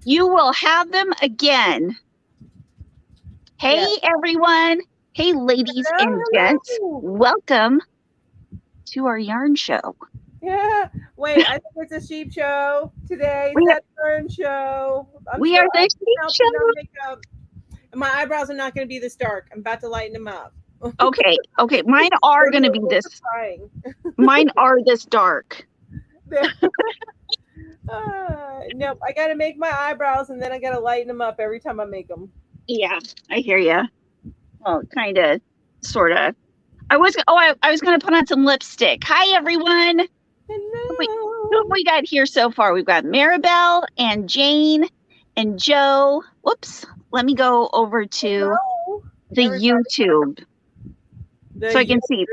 You will have them again. Hey, Yes. everyone. Hey, ladies Hello, and gents. hello. Welcome to our yarn show. Yeah. Wait, I think it's a sheep show today. It's We, that turn show. we are the I'm sheep helping show. on makeup. And my eyebrows are not going to be this dark. I'm about to lighten them up. Okay. Mine are going to be this. Crying. Mine are this dark. Nope. I got to make my eyebrows and then I got to lighten them up every time I make them. Yeah, I hear you. Well, kind of, sort of. I was going to put on some lipstick. Hi, everyone. Hello. Who have we got here so far? We've got Maribel and Jane and Joe. Whoops. Let me go over to Hello, the everybody. YouTube so I can see.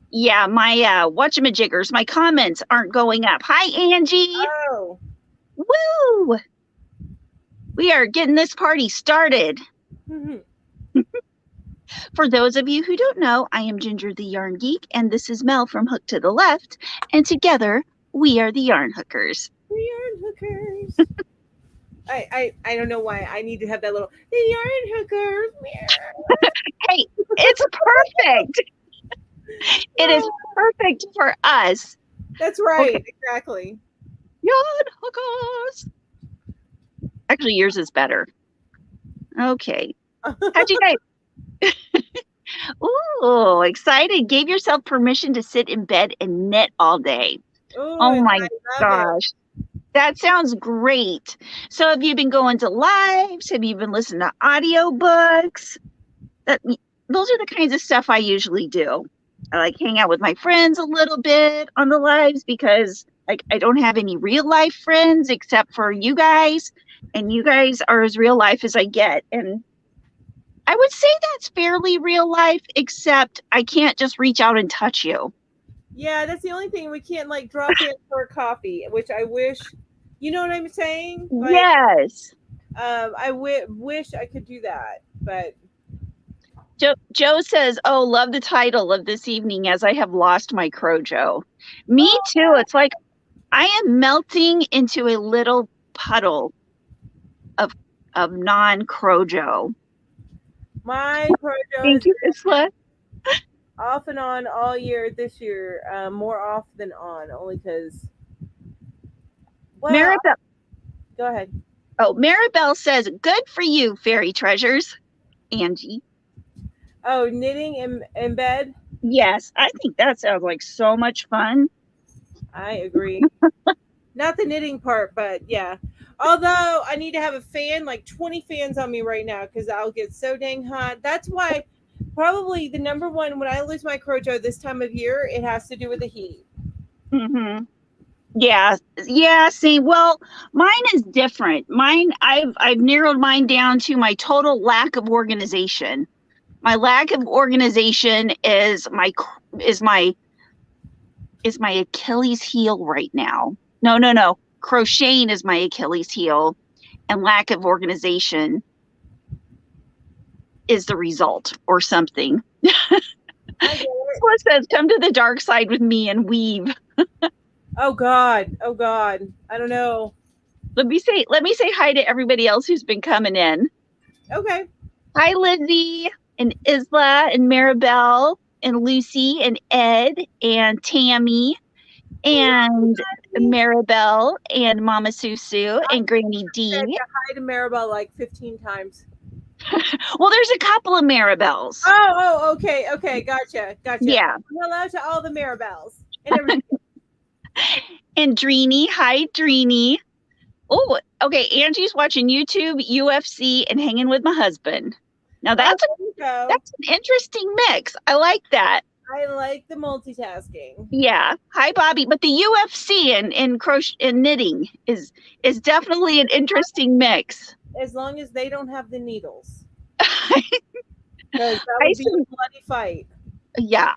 Yeah, my whatchamajiggers, my comments aren't going up. Hi, Angie. Oh. Woo! We are getting this party started. For those of you who don't know, I am Ginger the Yarn Geek, and this is Mel from Hook to the Left, and together we are the Yarn Hookers. The Yarn Hookers. I don't know why I need to have that little the Yarn Hookers. Hey, it's perfect. It is perfect for us. That's right. Okay. Exactly. Yarn Hookers. Actually, yours is better. Okay. How'd you guys? Ooh, excited. Gave yourself permission to sit in bed and knit all day. Ooh, oh my gosh. That sounds great. So have you been going to lives? Have you been listening to audiobooks? Those are the kinds of stuff I usually do. I like hang out with my friends a little bit on the lives because I don't have any real life friends except for you guys. And you guys are as real life as I get. And I would say that's fairly real life, except I can't just reach out and touch you. Yeah, that's the only thing. We can't like drop in for a coffee, which I wish, you know what I'm saying? Like, yes. I wish I could do that, but. Joe says, oh, love the title of this evening as I have lost my Crojo. Me too. It's like I am melting into a little puddle of non-Crojo. My Crojo Thank you, Isla. Off and on all year this year, more off than on, only because. Well, Maribel. Go ahead. Oh, Maribel says, good for you, fairy treasures. Angie. Oh, knitting in bed? Yes, I think that sounds like so much fun. I agree. Not the knitting part, but yeah. Although I need to have a fan, like 20 fans on me right now because I'll get so dang hot. That's why probably the number one when I lose my Crojo this time of year, it has to do with the heat. Mm-hmm. Yeah. See, well, mine is different. I've narrowed mine down to my total lack of organization. My lack of organization is my Achilles heel right now. No. Crocheting is my Achilles heel, and lack of organization is the result or something. What says, come to the dark side with me and weave. Oh God. I don't know. Let me say hi to everybody else who's been coming in. Okay. Hi, Lizzie and Isla and Maribel and Lucy and Ed and Tammy and Maribel and Mama Susu and Granny D. I said hi to Maribel like 15 times. Well, there's a couple of Maribels. Oh, okay. Gotcha. Yeah. Hello to all the Maribels and everything. And Dreeny. Hi, Dreeny. Oh, okay. Angie's watching YouTube, UFC, and hanging with my husband. Now that's an interesting mix. I like that. I like the multitasking. Yeah. Hi, Bobby. But the UFC and crochet and knitting is definitely an interesting mix. As long as they don't have the needles. Because that would be a bloody fight. Yeah.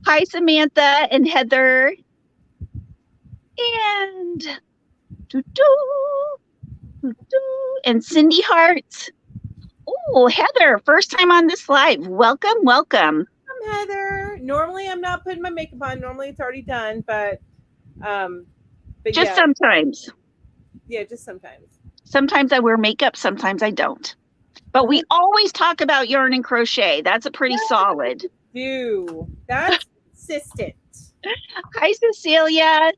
Hi, Samantha and Heather. And and Cindy Hearts. Oh, Heather, first time on this live. Welcome. I'm Heather. Normally I'm not putting my makeup on. Normally it's already done, but just sometimes. Yeah, just sometimes. Sometimes I wear makeup, sometimes I don't. But we always talk about yarn and crochet. That's a pretty solid. That's consistent. Hi, Cecilia.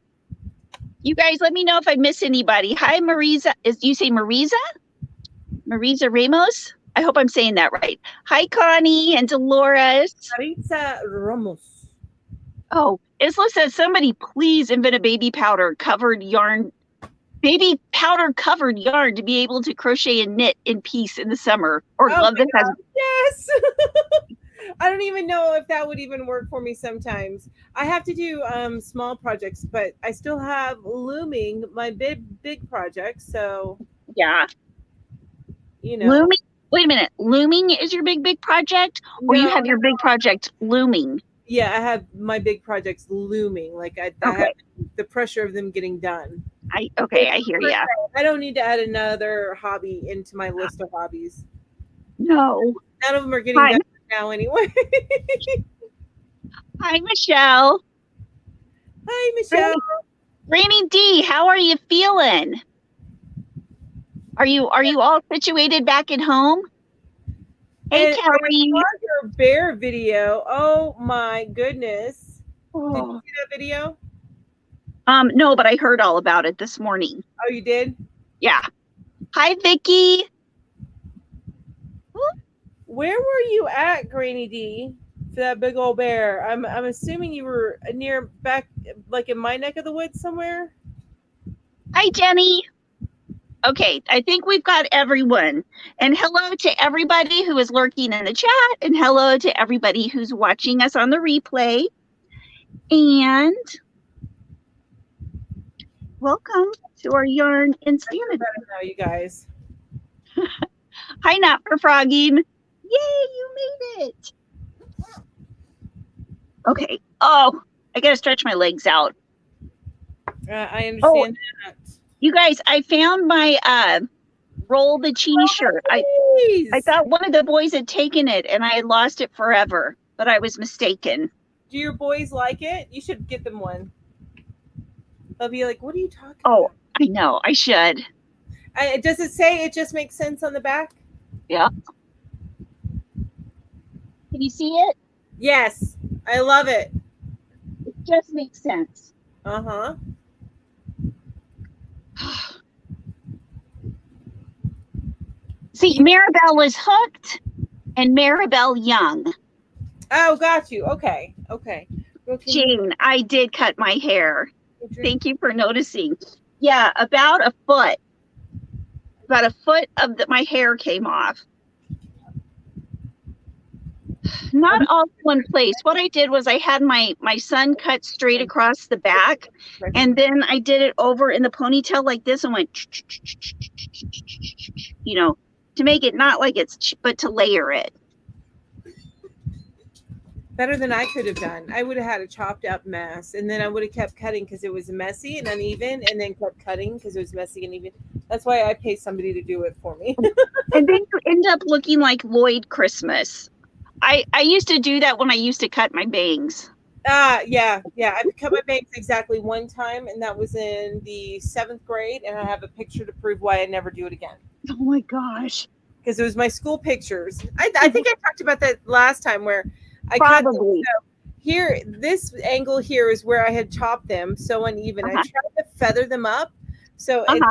You guys, let me know if I miss anybody. Hi, Marisa. You say Marisa? Marisa Ramos? I hope I'm saying that right. Hi, Connie and Dolores. Marisa Ramos. Oh, Isla says, somebody please invent a baby powder covered yarn to be able to crochet and knit in peace in the summer. Or love that has. Yes. I don't even know if that would even work for me sometimes. I have to do small projects, but I still have looming my big projects. So yeah. Looming. Wait a minute. Looming is your big project? Or you have your big project looming? Yeah, I have my big projects looming. Like I have the pressure of them getting done. I hear you. I don't need to add another hobby into my list of hobbies. No. None of them are getting done now anyway. Hi, Michelle. Hi, Michelle. Rainy D, how are you feeling? Are you all situated back at home? Hey, Kelly. Your bear video. Oh my goodness. Did you see that video? No, but I heard all about it this morning. Oh, you did? Yeah. Hi, Vicky. Where were you at, Granny D, for that big old bear? I'm assuming you were near back, like in my neck of the woods somewhere. Hi, Jenny. Okay, I think we've got everyone. And hello to everybody who is lurking in the chat, and hello to everybody who's watching us on the replay. And welcome to our Yarn Insanity. Now, you guys. Hi, Not for Frogging. Yay, you made it. Okay. Oh, I gotta stretch my legs out. I understand that. You guys, I found my Roll the Cheese shirt. I thought one of the boys had taken it and I had lost it forever, but I was mistaken. Do your boys like it? You should get them one. They'll be like, what are you talking about? I know. I should. Does it say it just makes sense on the back? Yeah. Can you see it? Yes. I love it. It just makes sense. Uh-huh. See, Maribel is hooked and Maribel Young. Oh, got you. Okay. Jane, I did cut my hair. Thank you for noticing. Yeah, about a foot. About a foot of my hair came off. Not all in one place. What I did was I had my son cut straight across the back, and then I did it over in the ponytail like this and went, to make it not like it's, but to layer it. Better than I could have done. I would have had a chopped up mess, and then I would have kept cutting because it was messy and uneven, and then kept cutting because it was messy and uneven. That's why I pay somebody to do it for me. And then you end up looking like Lloyd Christmas. I used to do that when I used to cut my bangs. Yeah. I cut my bangs exactly one time, and that was in the 7th grade, and I have a picture to prove why I never do it again. Oh my gosh. Because it was my school pictures. I think I talked about that last time where I probably cut them. So here, this angle here is where I had chopped them so uneven. I tried to feather them up. So it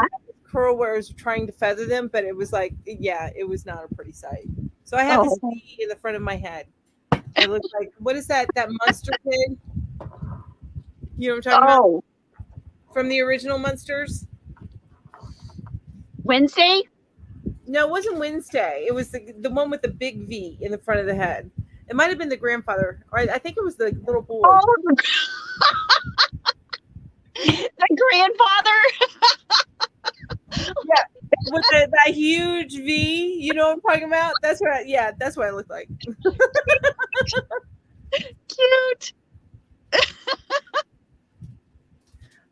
curl where I was trying to feather them, but it was like, it was not a pretty sight. So I have this V in the front of my head. It looks like, what is that Munster kid? You know what I'm talking about? From the original Munsters? Wednesday? No, it wasn't Wednesday. It was the one with the big V in the front of the head. It might have been the grandfather, or I think it was the little boy. Oh, the grandfather? Yeah, with that huge V. You know what I'm talking about? That's what I look like. Cute.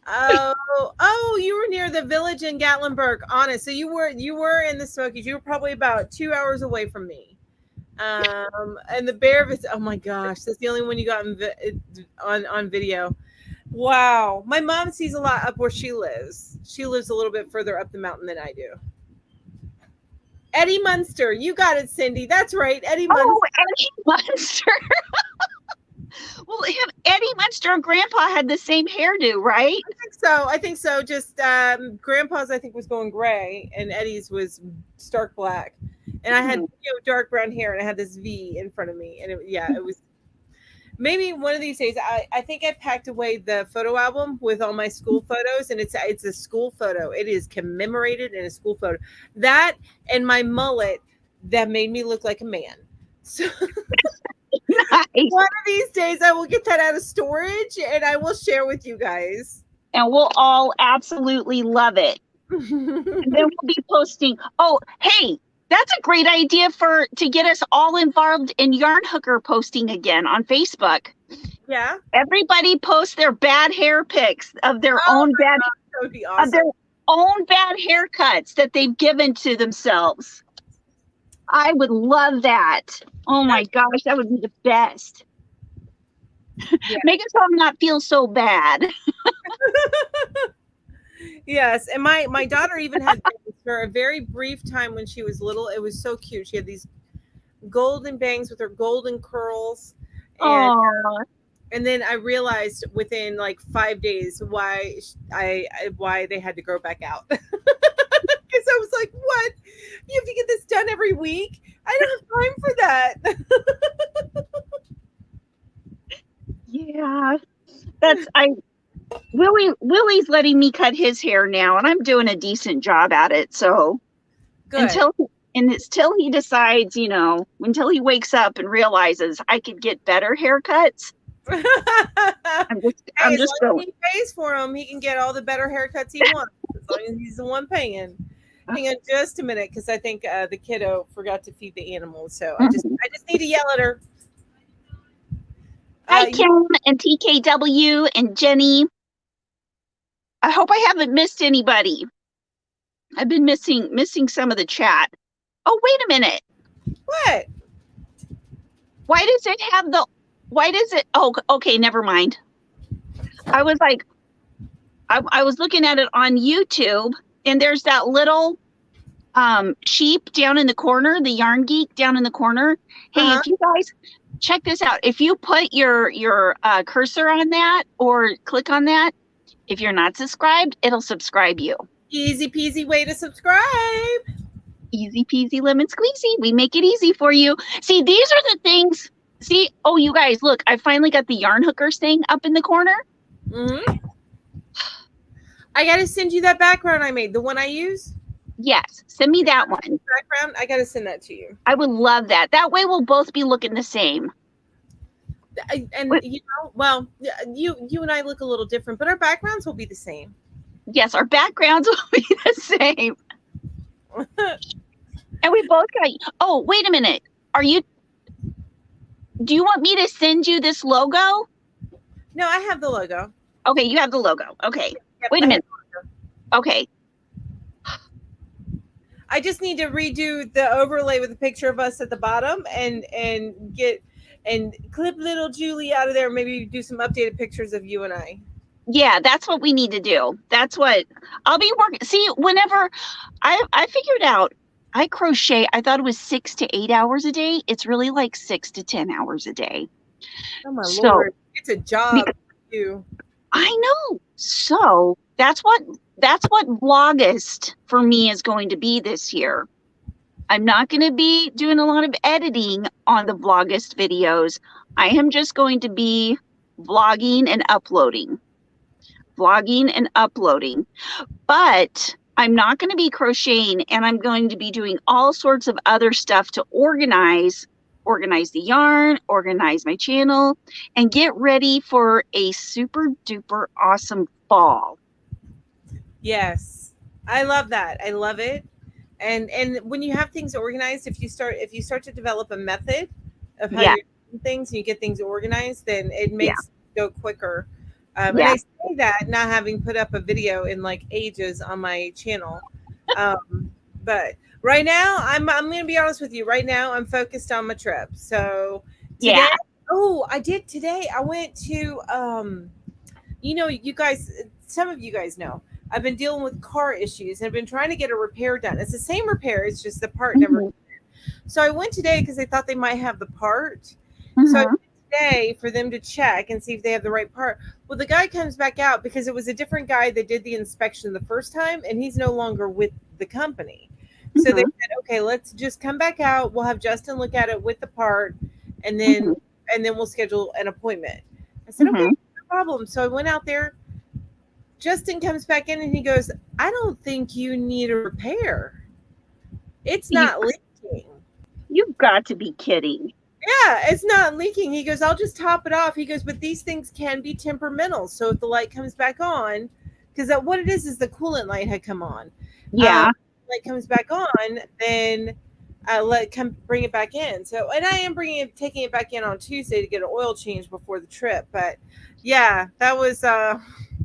Oh, you were near the village in Gatlinburg. Honest. So you were in the Smokies. You were probably about 2 hours away from me. And the bear, oh my gosh, that's the only one you got on video. Wow. My mom sees a lot up where she lives. She lives a little bit further up the mountain than I do. Eddie Munster. You got it, Cindy. That's right. Eddie Oh, Munster. Eddie Munster. Well, Eddie Munster and Grandpa had the same hairdo, right? I think so. Just Grandpa's, I think, was going gray, and Eddie's was stark black. And I had dark brown hair, and I had this V in front of me, and it was. Maybe one of these days, I think I packed away the photo album with all my school photos, and it's a school photo. It is commemorated in a school photo. That and my mullet that made me look like a man. So Nice. one of these days, I will get that out of storage, and I will share with you guys. And we'll all absolutely love it. And then we'll be posting. Oh, hey, that's a great idea to get us all involved in Yarn Hooker posting again on Facebook. Yeah. Everybody post their bad hair pics of their own bad that would be awesome. of their own bad haircuts that they've given to themselves. I would love that. Oh my gosh, that would be the best. Yeah. Make us all not feel so bad. Yes, and my daughter even had bangs for a very brief time when she was little. It was so cute. She had these golden bangs with her golden curls. And then I realized within like 5 days why they had to grow back out. Because I was like, what? You have to get this done every week? I don't have time for that. Yeah. Willie's letting me cut his hair now, and I'm doing a decent job at it. So good. Until he decides, until he wakes up and realizes I could get better haircuts. I'm just going. He pays for him, he can get all the better haircuts he wants. As long as he's the one paying. Hang on just a minute, because I think the kiddo forgot to feed the animals. So I just need to yell at her. Hi, Kim and TKW and Jenny. I hope I haven't missed anybody. I've been missing some of the chat. Oh, wait a minute. What? Why does it? Oh, okay, never mind. I was like, I was looking at it on YouTube, and there's that little sheep down in the corner, the Yarn Geek down in the corner. Hey, if you guys check this out, if you put your cursor on that or click on that, if you're not subscribed, it'll subscribe you. Easy peasy way to subscribe. Easy peasy lemon squeezy. We make it easy for you. See, these are the things. See, oh, you guys, look, I finally got the Yarn Hookers thing up in the corner. I got to send you that background I made, the one I use. Yes, send me that one. Background, I got to send that to you. I would love that. That way we'll both be looking the same. And well, you and I look a little different, but our backgrounds will be the same. Yes, our backgrounds will be the same. And we both got. Oh, wait a minute. Do you want me to send you this logo? No, I have the logo. Okay, you have the logo. Okay. Yep, wait a minute. Okay. I just need to redo the overlay with a picture of us at the bottom and clip little Julie out of there. Maybe do some updated pictures of you and I. Yeah, that's what we need to do. That's what I'll be working. See, whenever I figured out I crochet, I thought it was 6 to 8 hours a day. It's really like 6 to 10 hours a day. Oh my Lord. It's a job for you. I know. So that's what Vlogust for me is going to be this year. I'm not going to be doing a lot of editing on the Vlogust videos. I am just going to be vlogging and uploading. But I'm not going to be crocheting, and I'm going to be doing all sorts of other stuff to organize the yarn, organize my channel, and get ready for a super duper awesome fall. Yes. I love that. I love it. And when you have things organized, if you start to develop a method of how you're doing things and you get things organized, then it makes it go quicker. And I say that not having put up a video in like ages on my channel. But right now, I'm going to be honest with you. Right now, I'm focused on my trip. So today, I did today. I went to, you guys, some of you guys know, I've been dealing with car issues and I've been trying to get a repair done. It's the same repair, it's just the part never. Mhm. So I went today because they thought they might have the part. So I Mhm. went today for them to check and see if they have the right part. Well, the guy comes back out because it was a different guy that did the inspection the first time, and he's no longer with the company. So they Mhm. said, okay, let's just come back out. We'll have Justin look at it with the part, and then Mhm. we'll schedule an appointment. I said, okay, Mhm. no problem. So I went out there. Justin comes back in and he goes, I don't think you need a repair. It's You not leaking. you've got to be kidding. Yeah, it's not leaking. He goes, I'll just top it off. He goes, but these things can be temperamental. So if the light comes back on, because what it is the coolant light had come on. Yeah. Light comes back on, then bring it back in. So, and I am taking it back in on Tuesday to get an oil change before the trip. But yeah, that was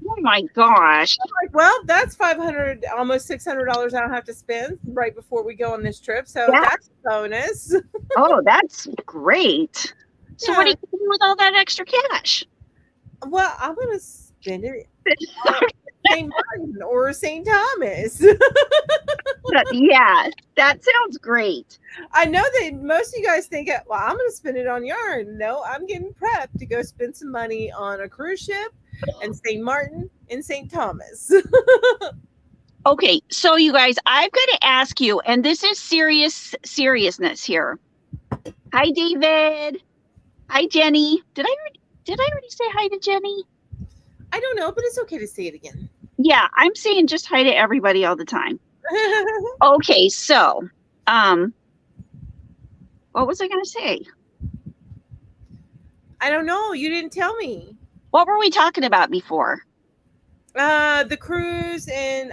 Oh my gosh. like, well, that's 500, almost $600 I don't have to spend right before we go on this trip. So Yeah. that's a bonus. Oh, that's great. So what are Yeah. you doing with all that extra cash? Well, I'm gonna spend it St. Martin or St. Thomas. Yeah, that sounds great. I know that most of you guys think, well, I'm going to spend it on yarn. No, I'm getting prepped to go spend some money on a cruise ship and St. Martin and St. Thomas. Okay, so you guys, I'm going to ask you, and this is seriousness here. Hi, David. Hi, Jenny. Did I already say hi to Jenny? I don't know, but it's okay to say it again. Yeah, I'm saying just hi to everybody all the time. Okay, so, what was I going to say? I don't know. You didn't tell me. What were we talking about before? The cruise, and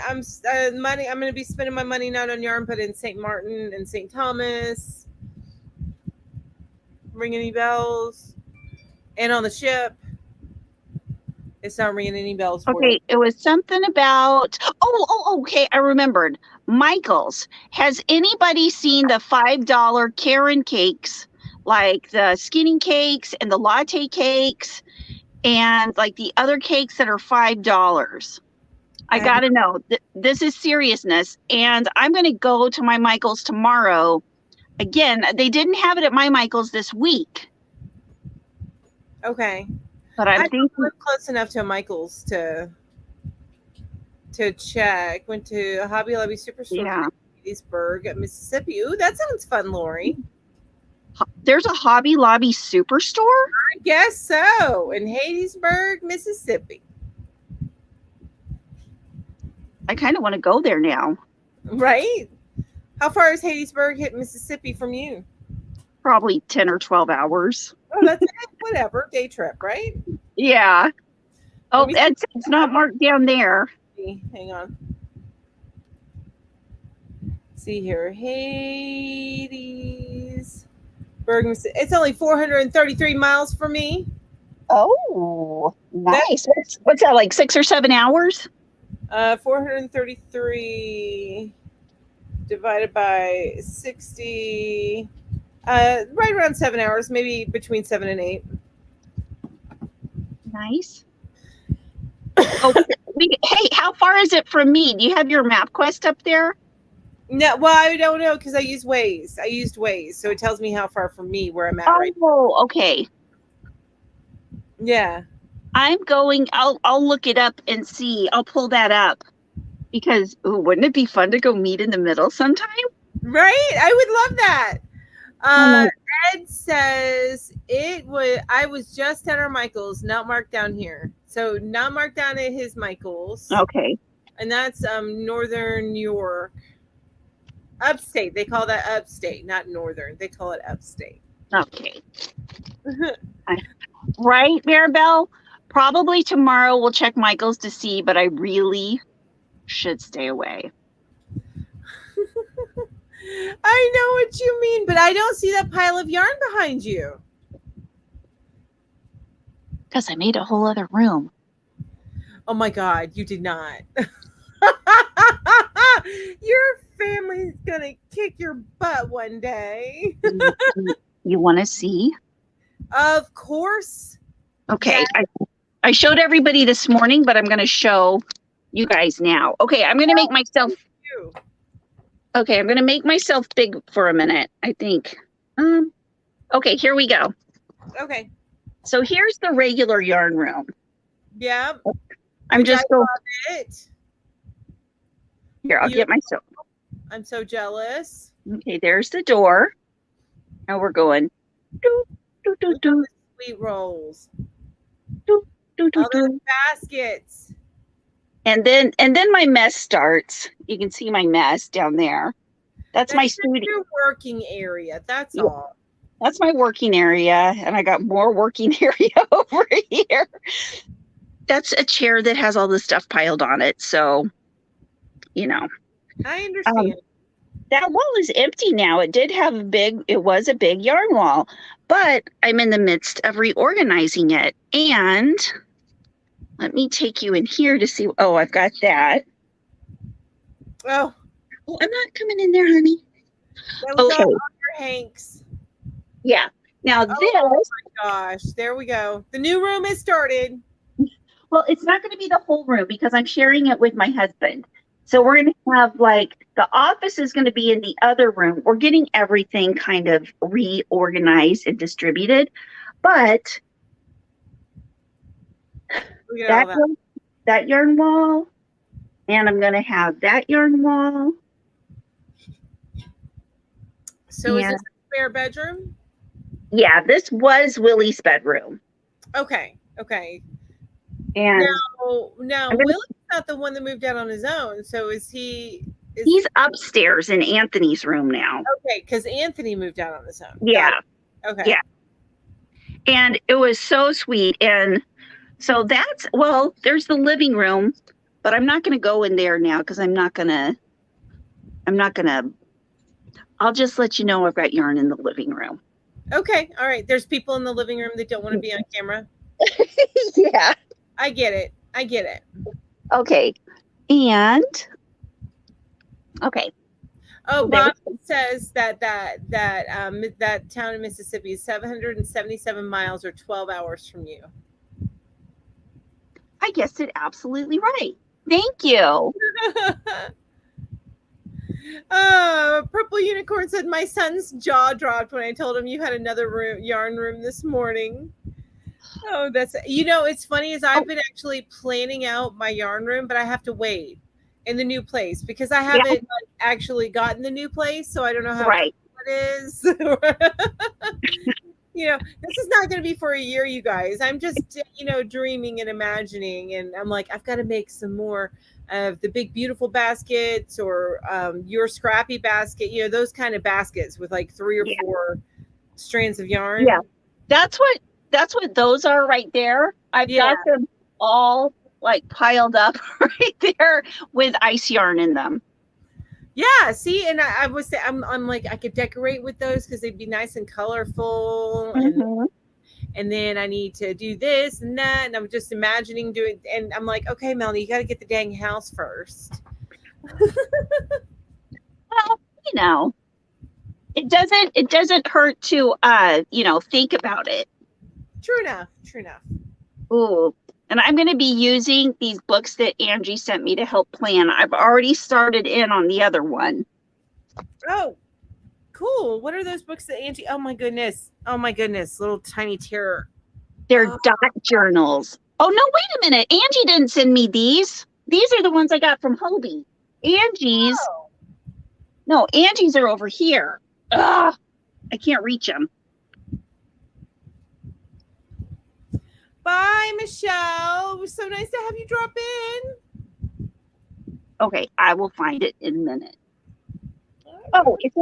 money. I'm going to be spending my money not on yarn, but in St. Martin and St. Thomas. Ring any bells? And on the ship. It's not ringing any bells for you. Okay, it was something about, okay, I remembered. Michael's. Has anybody seen the $5 Karen cakes, like the skinny cakes and the latte cakes, and like the other cakes that are $5? I got to know. This is seriousness, and I'm going to go to my Michael's tomorrow. Again, they didn't have it at my Michael's this week. Okay. But I don't live close enough to Michael's to check. Went to Hobby Lobby Superstore in Hattiesburg, Mississippi. Ooh, that sounds fun, Lori. There's a Hobby Lobby Superstore? I guess so. In Hattiesburg, Mississippi. I kind of want to go there now. Right? How far is Hattiesburg, Mississippi from you? Probably 10 or 12 hours. Oh, that's it. Whatever. Day trip, right? Yeah. Oh, it's not marked down there. Hang on. See here. Hattiesburg. It's only 433 miles from me. Oh, nice. What's that, like 6 or 7 hours? 433 divided by 60. Right around 7 hours, maybe between 7 and 8. Nice. Oh, hey, how far is it from me? Do you have your MapQuest up there? No, well, I don't know because I used Waze, so it tells me how far from me where I'm at right now. Oh, okay. Yeah. I'll look it up and see. I'll pull that up because wouldn't it be fun to go meet in the middle sometime? Right? I would love that. Ed says I was just at our Michael's, not marked down here. So not marked down at his Michael's. Okay. And that's Northern New York. Upstate. They call that upstate, not northern. They call it upstate. Okay. Right, Maribel? Probably tomorrow we'll check Michael's to see, but I really should stay away. I know what you mean, but I don't see that pile of yarn behind you. Because I made a whole other room. Oh my God, you did not. Your family's gonna kick your butt one day. You want to see? Of course. Okay. Yeah. I showed everybody this morning, but I'm going to show you guys now. Okay, I'm going to make myself Okay, I'm going to make myself big for a minute, I think. Okay, here we go. Okay. So here's the regular yarn room. Yeah. I'm just going it. Here, I'll get myself. I'm so jealous. Okay, there's the door. Now we're going. Do, do, do, do. Sweet rolls. Do, do, do, do. Baskets. And then my mess starts. You can see my mess down there. That's my studio. Your working area. That's all. That's my working area, and I got more working area over here. That's a chair that has all the stuff piled on it. So, you know. I understand. That wall is empty now. It was a big yarn wall, but I'm in the midst of reorganizing it. And let me take you in here to see. Oh, I've got that. Oh, I'm not coming in there, honey. That was okay. All your Hanks. Yeah. Now this. Oh my gosh! There we go. The new room has started. Well, it's not going to be the whole room because I'm sharing it with my husband. So we're going to have the office is going to be in the other room. We're getting everything kind of reorganized and distributed, but that yarn wall, and I'm going to have that yarn wall. So is this a spare bedroom? Yeah, this was Willie's bedroom. Okay. And now Willie's not the one that moved out on his own. So is he? He's upstairs in Anthony's room now. Okay, because Anthony moved out on his own. Yeah. Okay. Yeah. And it was so sweet. And so there's the living room, but I'm not going to go in there now because I'll just let you know I've got yarn in the living room. Okay. All right. There's people in the living room that don't want to be on camera. Yeah. I get it. Okay. And okay. Oh, Bob says that town in Mississippi is 777 miles or 12 hours from you. I guessed it absolutely right. Thank you. Purple Unicorn said my son's jaw dropped when I told him you had another yarn room this morning. Oh, it's funny is I've been actually planning out my yarn room, but I have to wait in the new place because I haven't actually gotten the new place, so I don't know how it is. This is not going to be for a year, you guys. I'm just dreaming and imagining, and I'm like, I've got to make some more of the big beautiful baskets or your scrappy basket, those kind of baskets with 3 or 4 strands of yarn. Yeah, that's what those are right there. I've got them all piled up right there with ice yarn in them. Yeah, see, and I'm like, I could decorate with those because they'd be nice and colorful. Mm-hmm. And then I need to do this and that, and I'm just imagining doing. And I'm like, okay, Melanie, you got to get the dang house first. Well, it doesn't hurt to think about it. True enough. Ooh, and I'm going to be using these books that Angie sent me to help plan. I've already started in on the other one. Oh, cool. What are those books that Angie? Oh my goodness. Little tiny terror. They're dot journals. Oh, no, wait a minute. Angie didn't send me these. These are the ones I got from Hobie. Angie's. Oh. No, Angie's are over here. Ugh, I can't reach them. Bye, Michelle. It was so nice to have you drop in. Okay, I will find it in a minute. Oh, it's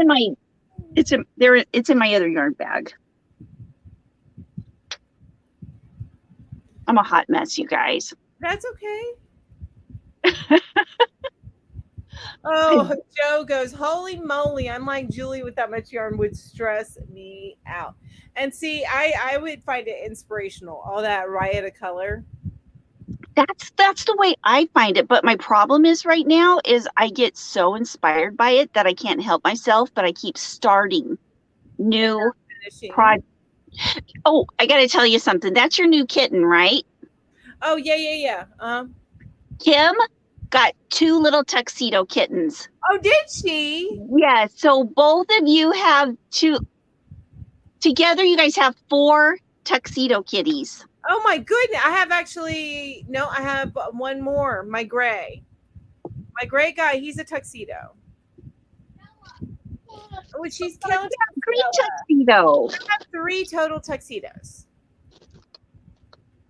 in my other yarn bag. I'm a hot mess, you guys. That's okay. Oh, Joe goes, holy moly. I'm like Julie with that much yarn would stress me out. And see, I would find it inspirational, all that riot of color. That's the way I find it. But my problem is right now is I get so inspired by it that I can't help myself, but I keep starting new projects. Oh, I got to tell you something. That's your new kitten, right? Oh, yeah. Kim, got 2 little tuxedo kittens. Oh, did she? Yeah, so both of you have 2. Together, you guys have 4 tuxedo kitties. Oh my goodness. I have one more. My gray guy, he's a tuxedo. Oh, she's counting. Green tuxedo. I have 3 total tuxedos.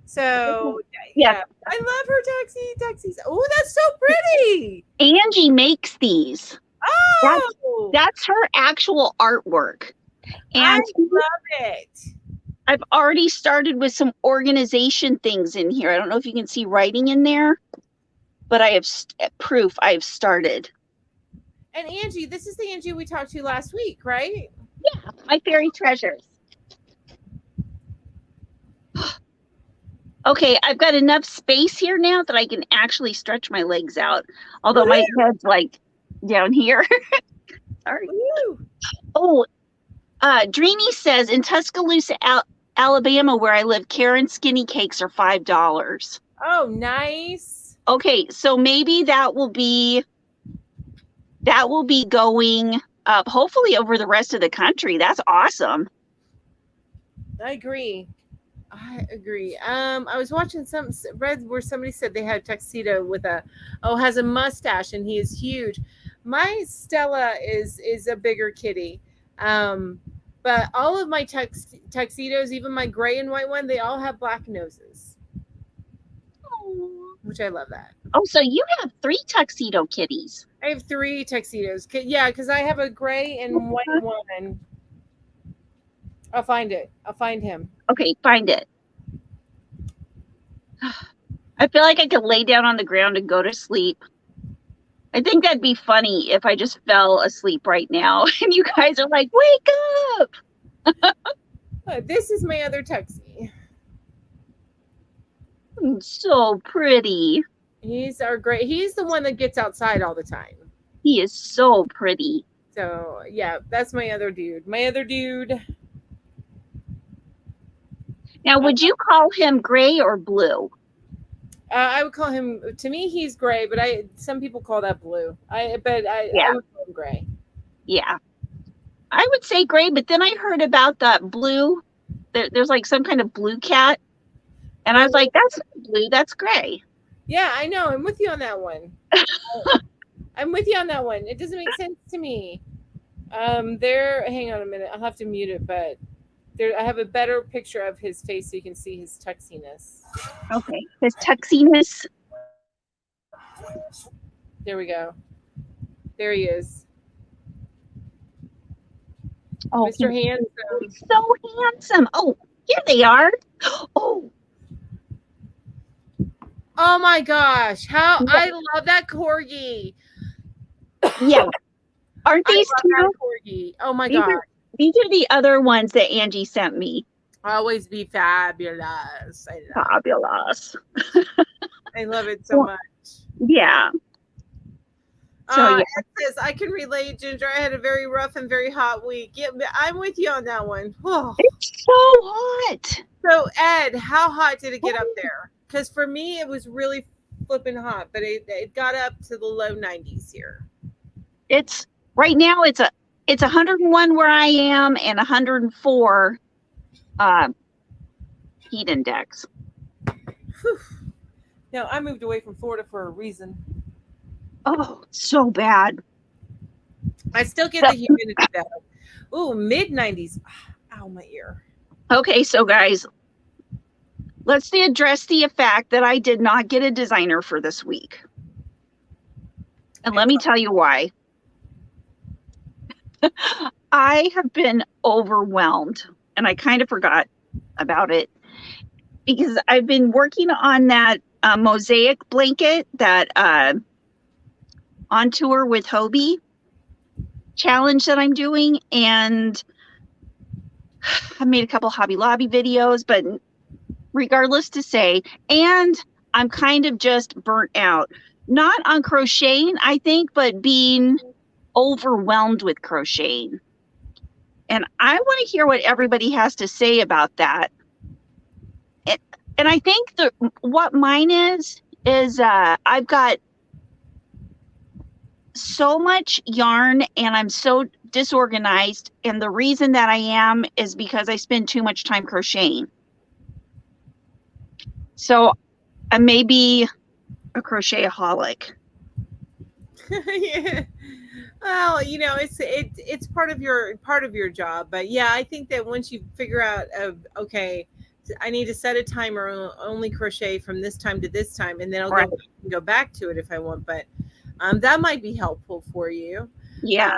So Yeah. I love her tuxes. Oh, that's so pretty. Angie makes these. Oh, That's her actual artwork. And I love it. I've already started with some organization things in here. I don't know if you can see writing in there, but I have proof I've started. And Angie, this is the Angie we talked to last week, right? Yeah, my fairy treasures. Okay, I've got enough space here now that I can actually stretch my legs out. Although my head's like down here. Sorry. Woo. Oh, Dreamy says in Tuscaloosa, Alabama, where I live, Karen skinny cakes are $5. Oh, nice. Okay, so maybe that will be going up hopefully over the rest of the country. That's awesome. I agree. I was watching read where somebody said they had a tuxedo with has a mustache and he is huge. My Stella is a bigger kitty. But all of my tuxedos, even my gray and white one, they all have black noses. Oh. Which I love that. Oh, so you have 3 tuxedo kitties. I have 3 tuxedos. Yeah, because I have a gray and white one. I'll find it. I'll find him. Okay, find it. I feel like I could lay down on the ground and go to sleep. I think that'd be funny if I just fell asleep right now and you guys are like, wake up. This is my other tuxie. So pretty. He's the one that gets outside all the time. He is so pretty. So yeah, that's my other dude. Now, would you call him gray or blue? I would call him. To me, he's gray, but some people call that blue. I would call him gray. Yeah, I would say gray, but then I heard about that blue. There's like some kind of blue cat, and I was like, that's not blue, that's gray. Yeah, I know. I'm with you on that one. It doesn't make sense to me. Hang on a minute. I'll have to mute it, but I have a better picture of his face so you can see his tuxiness. Okay, his tuxiness. There we go. There he is. Oh, Mr. Handsome. He's so handsome. Oh, here they are. Oh. Oh my gosh. I love that corgi. Yeah. Aren't these cute? Corgi. Oh my gosh. These are the other ones that Angie sent me. Always be fabulous. Fabulous. I love it so much. Yeah. So, It says, I can relate, Ginger. I had a very rough and very hot week. Yeah, I'm with you on that one. Oh. It's so hot. So, Ed, how hot did it get up there? Because for me, it was really flipping hot, but it got up to the low 90s here. It's right now. It's 101 where I am and 104 heat index. Whew. No, I moved away from Florida for a reason. Oh, so bad. I still get the humidity though. Ooh, mid 90s. Ow, my ear. Okay, so guys, let's address the fact that I did not get a designer for this week. And let me tell you why. I have been overwhelmed, and I kind of forgot about it because I've been working on that mosaic blanket, that on tour with Hobie challenge that I'm doing, and I made a couple Hobby Lobby videos, but regardless to say, and I'm kind of just burnt out, not on crocheting, I think, but being overwhelmed with crocheting. And I want to hear what everybody has to say about that. And I think what mine is I've got so much yarn and I'm so disorganized. And the reason that I am is because I spend too much time crocheting. So I may be a crochetaholic. Yeah. Well, it's part of your job, but yeah, I think that once you figure out, okay, I need to set a timer, only crochet from this time to this time, and then I'll Right. go back to it if I want. But that might be helpful for you. Yeah.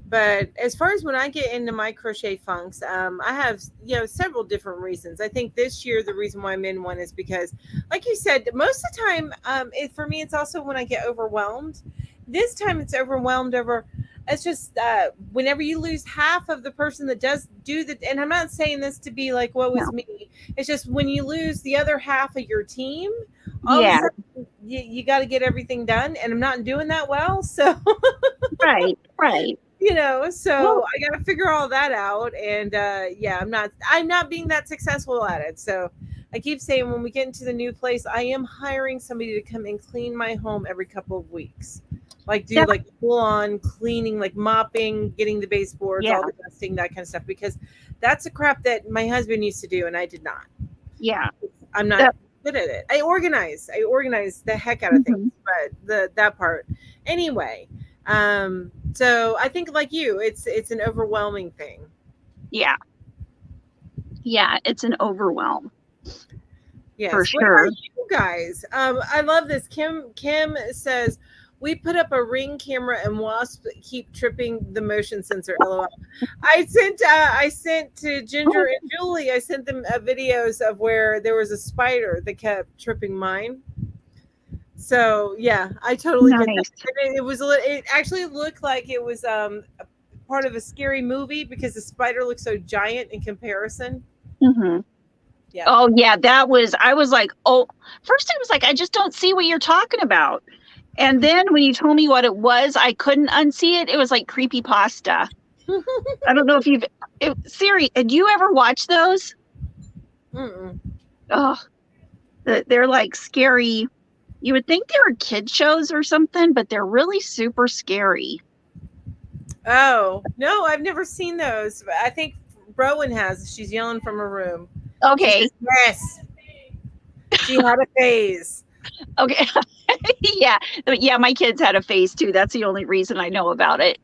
But as far as when I get into my crochet funks, I have several different reasons. I think this year the reason why I'm in one is because, like you said, most of the time, for me it's also when I get overwhelmed. This time it's overwhelmed over. It's just whenever you lose half of the person that does do the, and I'm not saying this to be like what was No. me. It's just when you lose the other half of your team, all of a Yeah. sudden you got to get everything done, and I'm not doing that well. So Right. Right. Well, so I got to figure all that out. And yeah, I'm not being that successful at it. So I keep saying when we get into the new place, I am hiring somebody to come and clean my home every couple of weeks, like do that, like full on cleaning, like mopping, getting the baseboards, yeah. all the dusting, that kind of stuff, because that's the crap that my husband used to do and I did not. Yeah. I'm not That, good at it. I organize the heck out of things, mhm. but that part anyway. So I think like you, it's an overwhelming thing. Yeah. Yeah. It's an overwhelm for Yes. What sure. about you guys? I love this. Kim says we put up a Ring camera and wasps keep tripping the motion sensor. LOL. I sent to Ginger and Julie. I sent them videos of where there was a spider that kept tripping mine. So yeah, I totally get that. Nice. And it actually looked like it was part of a scary movie because the spider looks so giant in comparison. Hmm. Yeah. Oh, yeah. I was like, oh, first I was like, I just don't see what you're talking about. And then when you told me what it was, I couldn't unsee it. It was like creepy pasta. I don't know if Siri, did you ever watch those? Mm-mm. Oh, they're like scary. You would think they were kid shows or something, but they're really super scary. Oh no, I've never seen those. I think Rowan has. She's yelling from her room. She Okay. says yes. She had a phase. Okay. Yeah. Yeah, my kids had a phase too. That's the only reason I know about it.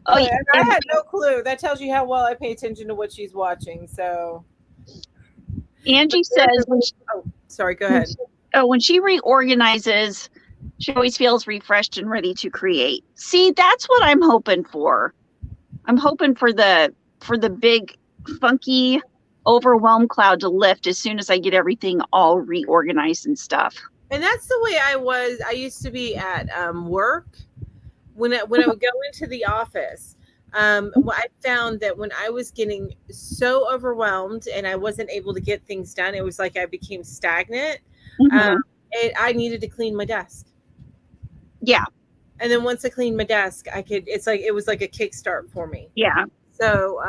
Oh, And I and had no clue. That tells you how well I pay attention to what she's watching. So, but Angie says oh, sorry. Go ahead. when she reorganizes, she always feels refreshed and ready to create. See, that's what I'm hoping for. I'm hoping for the big funky overwhelm cloud to lift as soon as I get everything all reorganized and stuff. And that's the way I was. I used to be at work when I would go into the office. I found that when I was getting so overwhelmed and I wasn't able to get things done, it was like I became stagnant. Um, Mm-hmm. I needed to clean my desk. Yeah. And then once I cleaned my desk, it was like a kickstart for me. Yeah. So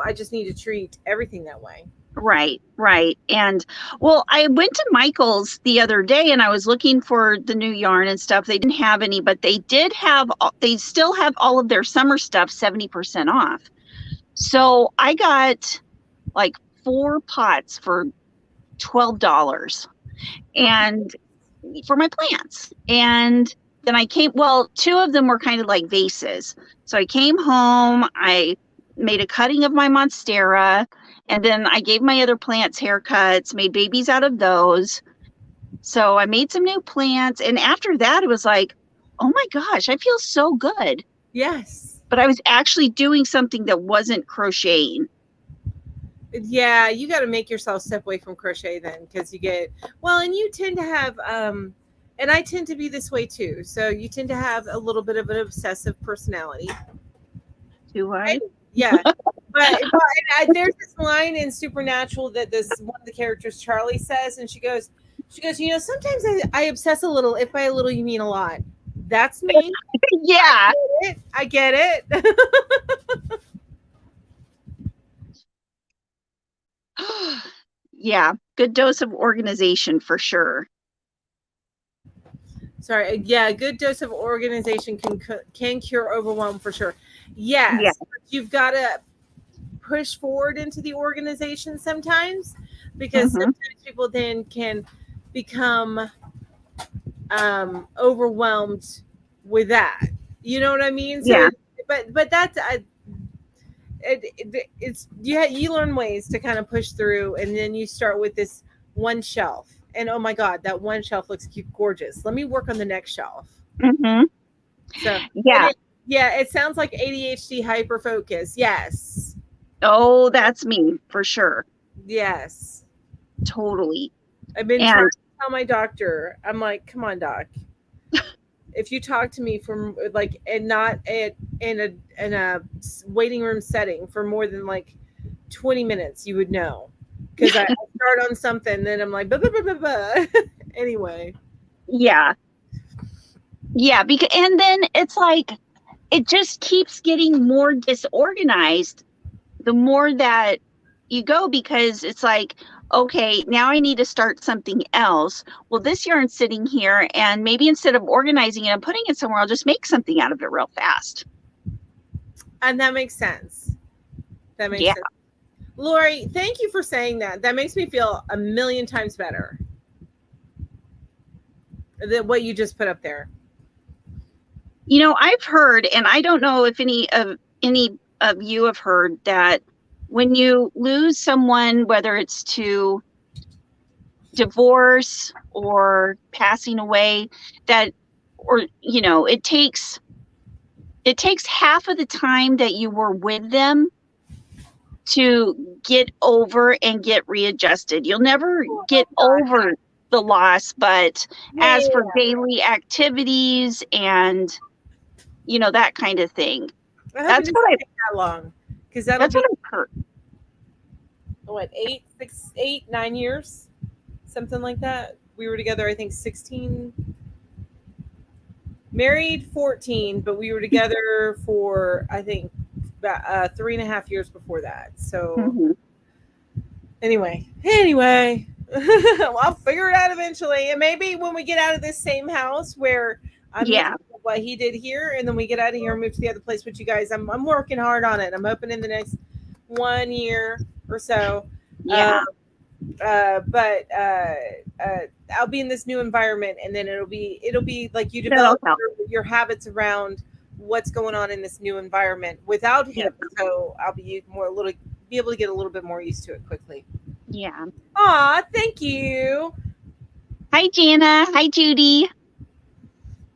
I just need to treat everything that way. Right, right. And well, I went to Michael's the other day and I was looking for the new yarn and stuff. They didn't have any, but they still have all of their summer stuff 70% off. So I got like 4 pots for $12 and for my plants. And then two of them were kind of like vases. So I came home, I made a cutting of my monstera, and then I gave my other plants haircuts, made babies out of those. So I made some new plants. And after that, it was like, oh my gosh, I feel so good. Yes. But I was actually doing something that wasn't crocheting. Yeah, you got to make yourself step away from crochet then, because and you tend to have and I tend to be this way too. So you tend to have a little bit of an obsessive personality. Do I? Yeah. There's this line in Supernatural that this one of the characters, Charlie, says, and she goes, sometimes I obsess a little. If by a little you mean a lot. That's me. Yeah. I get it. Yeah. Good dose of organization for sure. Sorry. Yeah, a good dose of organization can cure overwhelm for sure. Yeah. Yes, you've got to push forward into the organization sometimes, because Mm-hmm. sometimes people then can become overwhelmed with that. You know what I mean? So, Yeah. but that's it's you learn ways to kind of push through, and then you start with this one shelf, and oh my god, that one shelf looks cute, gorgeous. Let me work on the next shelf. Mm-hmm. So, Yeah. yeah, it sounds like ADHD hyper focus. Yes, Oh, that's me for sure. yes. Totally. I've been trying And to tell my doctor. I'm like, come on, doc. If you talk to me from like, and not in a waiting room setting for more than like 20 minutes, you would know. Because I start on something, then I'm like, blah, blah, blah, blah, blah. Anyway. yeah. Yeah. Because, and then it's like, it just keeps getting more disorganized the more that you go, because it's like, okay, now I need to start something else. Well, this yarn's sitting here, and maybe instead of organizing it and putting it somewhere, I'll just make something out of it real fast. And that makes sense. That makes Yeah. sense. Lori, thank you for saying that. That makes me feel a million times better than what you just put up there. You know, I've heard, and I don't know if any of you have heard, that when you lose someone, whether it's to divorce or passing away, that, or, you know, it takes half of the time that you were with them to get over and get readjusted. You'll never get over the loss, but as for daily activities and, you know, that kind of thing. That's what I take that long, because that's what I've heard. What, 9 years, something like that. We were together, I think 16, married 14, but we were together for, I think, about 3.5 years before that. So anyway, I'll figure it out eventually, and maybe when we get out of this same house where I'm what he did here, and then we get out of here and move to the other place with you guys. I'm working hard on it. I'm hoping in the next 1 year or so. Yeah. But I'll be in this new environment, and then it'll be like you develop your habits around what's going on in this new environment without him. So I'll be able to get a little bit more used to it quickly. Yeah. Aw, thank you. Hi, Jana. Hi, Judy.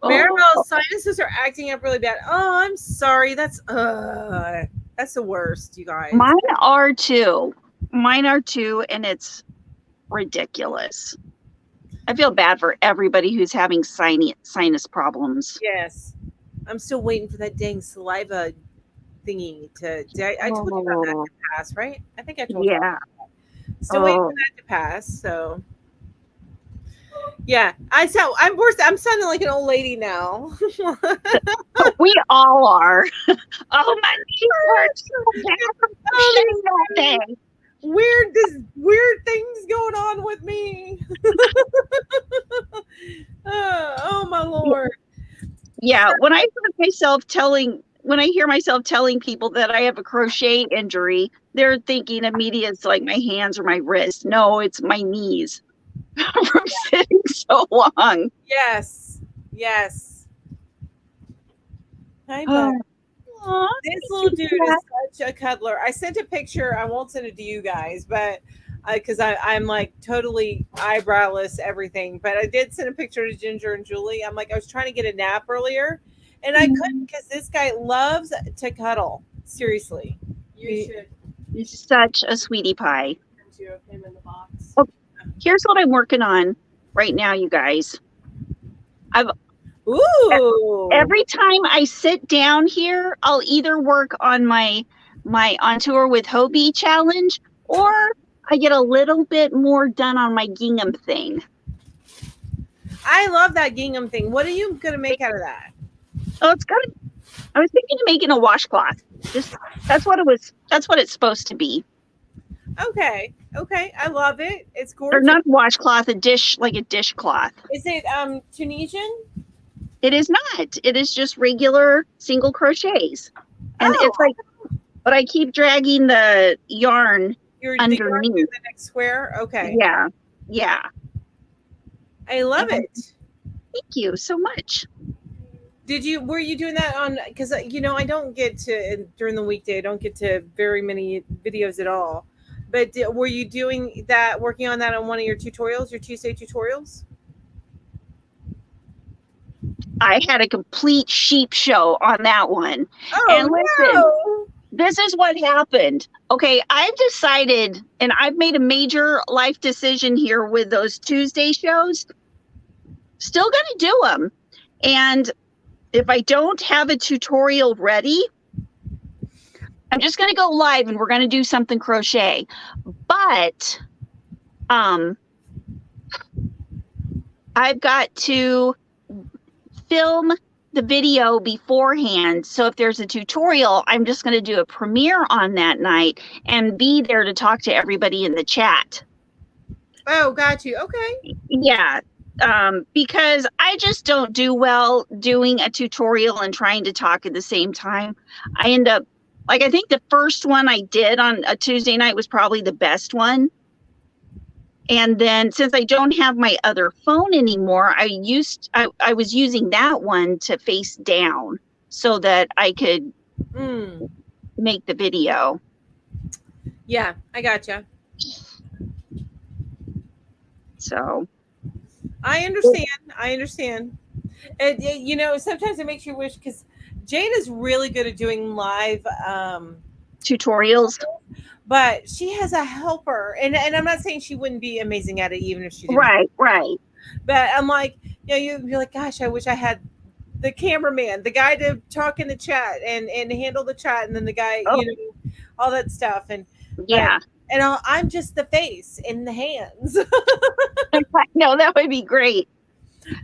Maribel's sinuses are acting up really bad. Oh, I'm sorry. That's the worst, you guys. Mine are too, and it's ridiculous. I feel bad for everybody who's having sinus problems. Yes. I'm still waiting for that dang saliva thingy I told you about that to pass, right? I think I told you. Yeah. Still waiting for that to pass, so yeah. I'm sounding like an old lady now. We all are. Oh, my knees hurt so bad. Weird things going on with me. Oh my Lord. Yeah, when I hear myself telling people that I have a crochet injury, they're thinking immediately it's like my hands or my wrist. No, it's my knees from sitting so long. Yes. Hi, bud. This little dude is such a cuddler. I sent a picture. I won't send it to you guys, but because I'm like totally eyebrowless, everything. But I did send a picture to Ginger and Julie. I'm like, I was trying to get a nap earlier, and I couldn't because this guy loves to cuddle. Seriously, you should. He's such a sweetie pie. Him in the box. Oh, here's what I'm working on right now, you guys. Every time I sit down here, I'll either work on my On Tour with Hobie challenge, or I get a little bit more done on my gingham thing. I love that gingham thing. What are you going to make out of that? Oh, it's good. I was thinking of making a washcloth. That's what it's supposed to be. Okay. I love it. It's gorgeous. Or not washcloth, like a dishcloth. Is it Tunisian? It is not. It is just regular single crochets. And Oh, it's like, but I keep dragging the yarn you're the yarn underneath. through the next square. Okay. Yeah. Yeah. I love And it. thank you so much. Were you doing that on, because I don't get to, during the weekday, I don't get to very many videos at all, but were you doing that, working on that on one of your tutorials, your Tuesday tutorials? I had a complete sheep show on that one. Oh, And listen, no. this is what happened. Okay, I've decided, and I've made a major life decision here with those Tuesday shows. Still going to do them. And if I don't have a tutorial ready, I'm just going to go live and we're going to do something crochet. But I've got to film the video beforehand. So if there's a tutorial, I'm just going to do a premiere on that night and be there to talk to everybody in the chat. Oh, got you. Okay. Yeah. Because I just don't do well doing a tutorial and trying to talk at the same time. I end up, like, I think the first one I did on a Tuesday night was probably the best one. And then since I don't have my other phone anymore, I was using that one to face down so that I could make the video. Yeah, I gotcha. So I understand. And sometimes it makes you wish, because Jane is really good at doing live tutorials. But she has a helper, and I'm not saying she wouldn't be amazing at it even if she didn't. Right. But I'm like, you'd be like, gosh, I wish I had the cameraman, the guy to talk in the chat and handle the chat, and then the guy, all that stuff, and yeah. And I'm just the face and the hands. No, that would be great.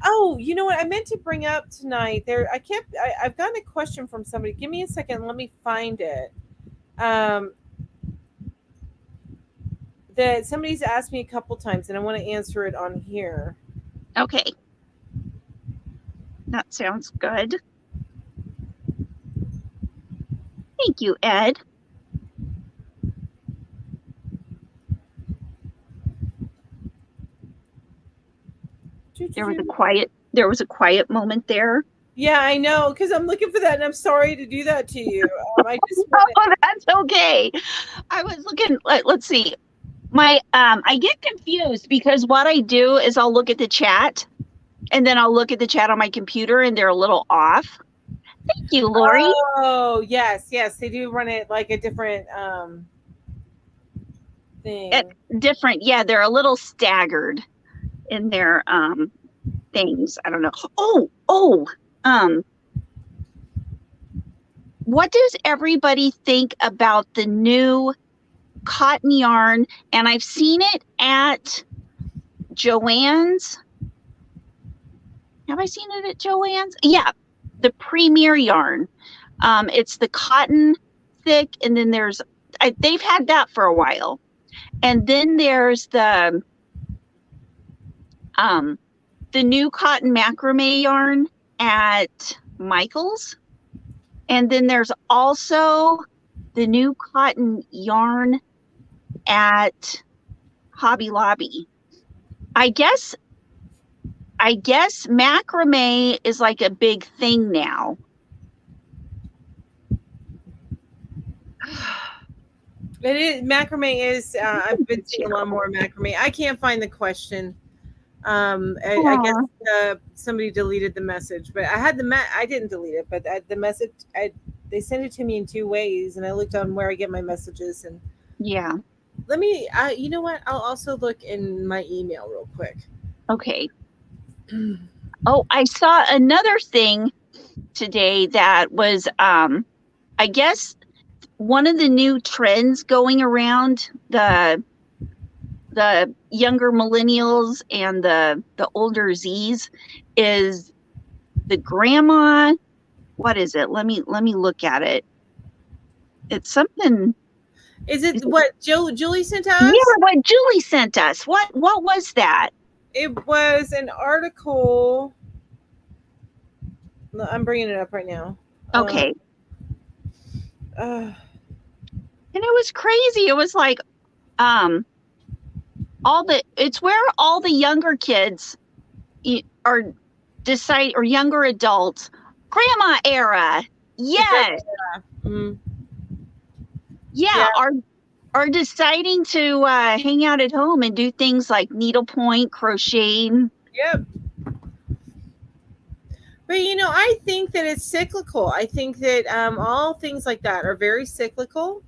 Oh, you know what I meant to bring up tonight? I've gotten a question from somebody. Give me a second. Let me find it. That somebody's asked me a couple times, and I want to answer it on here. Okay. That sounds good. Thank you, Ed. There was a quiet moment there. Yeah, I know, because I'm looking for that, and I'm sorry to do that to you. That's okay. I was looking. Let's see. I get confused because what I do is I'll look at the chat, and then I'll look at the chat on my computer, and they're a little off. Thank you, Lori. Oh, yes, they do run it like a different thing. Yeah, they're a little staggered in their things. I don't know. What does everybody think about the new cotton yarn? And I've seen it at Joann's. Have I seen it at Joann's? Yeah, the Premier yarn. It's the cotton thick, and then they've had that for a while. And then there's the new cotton macrame yarn at Michael's. And then there's also the new cotton yarn at Hobby Lobby. I guess macrame is like a big thing now. It is. Macrame is. I've been seeing a lot more macrame. I can't find the question. I guess somebody deleted the message, but I had I didn't delete it, but the message, they sent it to me in two ways, and I looked on where I get my messages, and yeah. Let me. You know what? I'll also look in my email real quick. Okay. Oh, I saw another thing today that was, I guess, one of the new trends going around the younger millennials and the older Z's is the grandma. What is it? Let me look at it. It's something. Is it what Julie sent us? Yeah, what Julie sent us. What was that? It was an article. I'm bringing it up right now. Okay. Uh, And it was crazy. It was like um it's where all the younger kids are decide or younger adults, grandma era. Yes. mm, Yeah, yeah. are deciding to hang out at home and do things like needlepoint, crocheting. Yep. But I think that it's cyclical. I think that all things like that are very cyclical.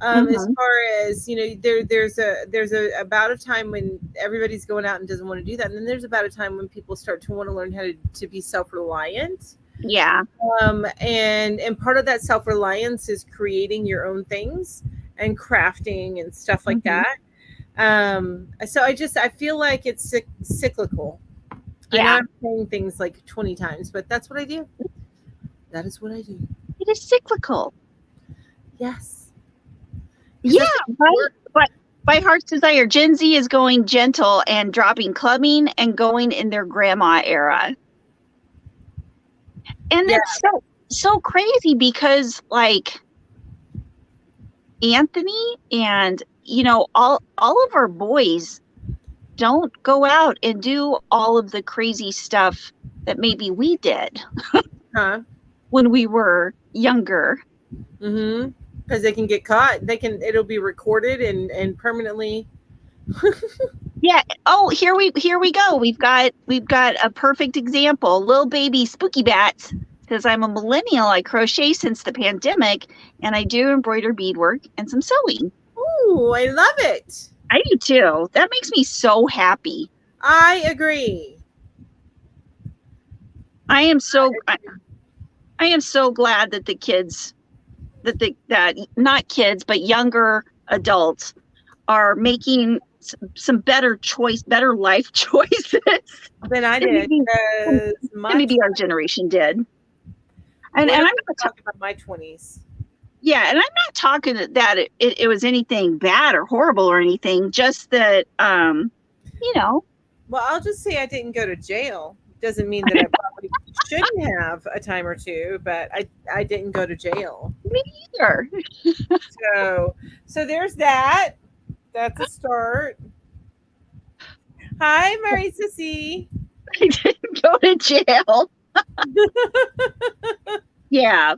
As Mhm. far as there's about a time when everybody's going out and doesn't want to do that, and then there's about a time when people start to want to learn how to be self-reliant. Yeah. And part of that self-reliance is creating your own things and crafting and stuff like Mhm. that. So I feel like it's cyclical. I know Yeah. I'm saying things like 20 times, but that's what I do. That is what I do. It is cyclical. Yes. Yeah, right. But by heart's desire, Gen Z is going gentle and dropping clubbing and going in their grandma era. And Yeah. that's so crazy because like Anthony and all of our boys don't go out and do all of the crazy stuff that maybe we did Huh? when we were younger. Mm-hmm. Because they can get caught. It'll be recorded and permanently. Yeah. Oh, here we go. We've got a perfect example. Little baby Spooky Bats says, I'm a millennial. I crochet since the pandemic, and I do embroider beadwork and some sewing. Ooh, I love it. I do too. That makes me so happy. I agree. I am so glad that the kids that not kids but younger adults are making some better life choices Than I did. maybe our generation did. And I'm not talking about my 20s. Yeah, and I'm not talking that it was anything bad or horrible or anything. Just that, Well, I'll just say I didn't go to jail. Doesn't mean that I probably shouldn't have a time or two, but I didn't go to jail. Me either. So there's that. That's a start. Hi, Mary Sissy. I didn't go to jail. Yeah.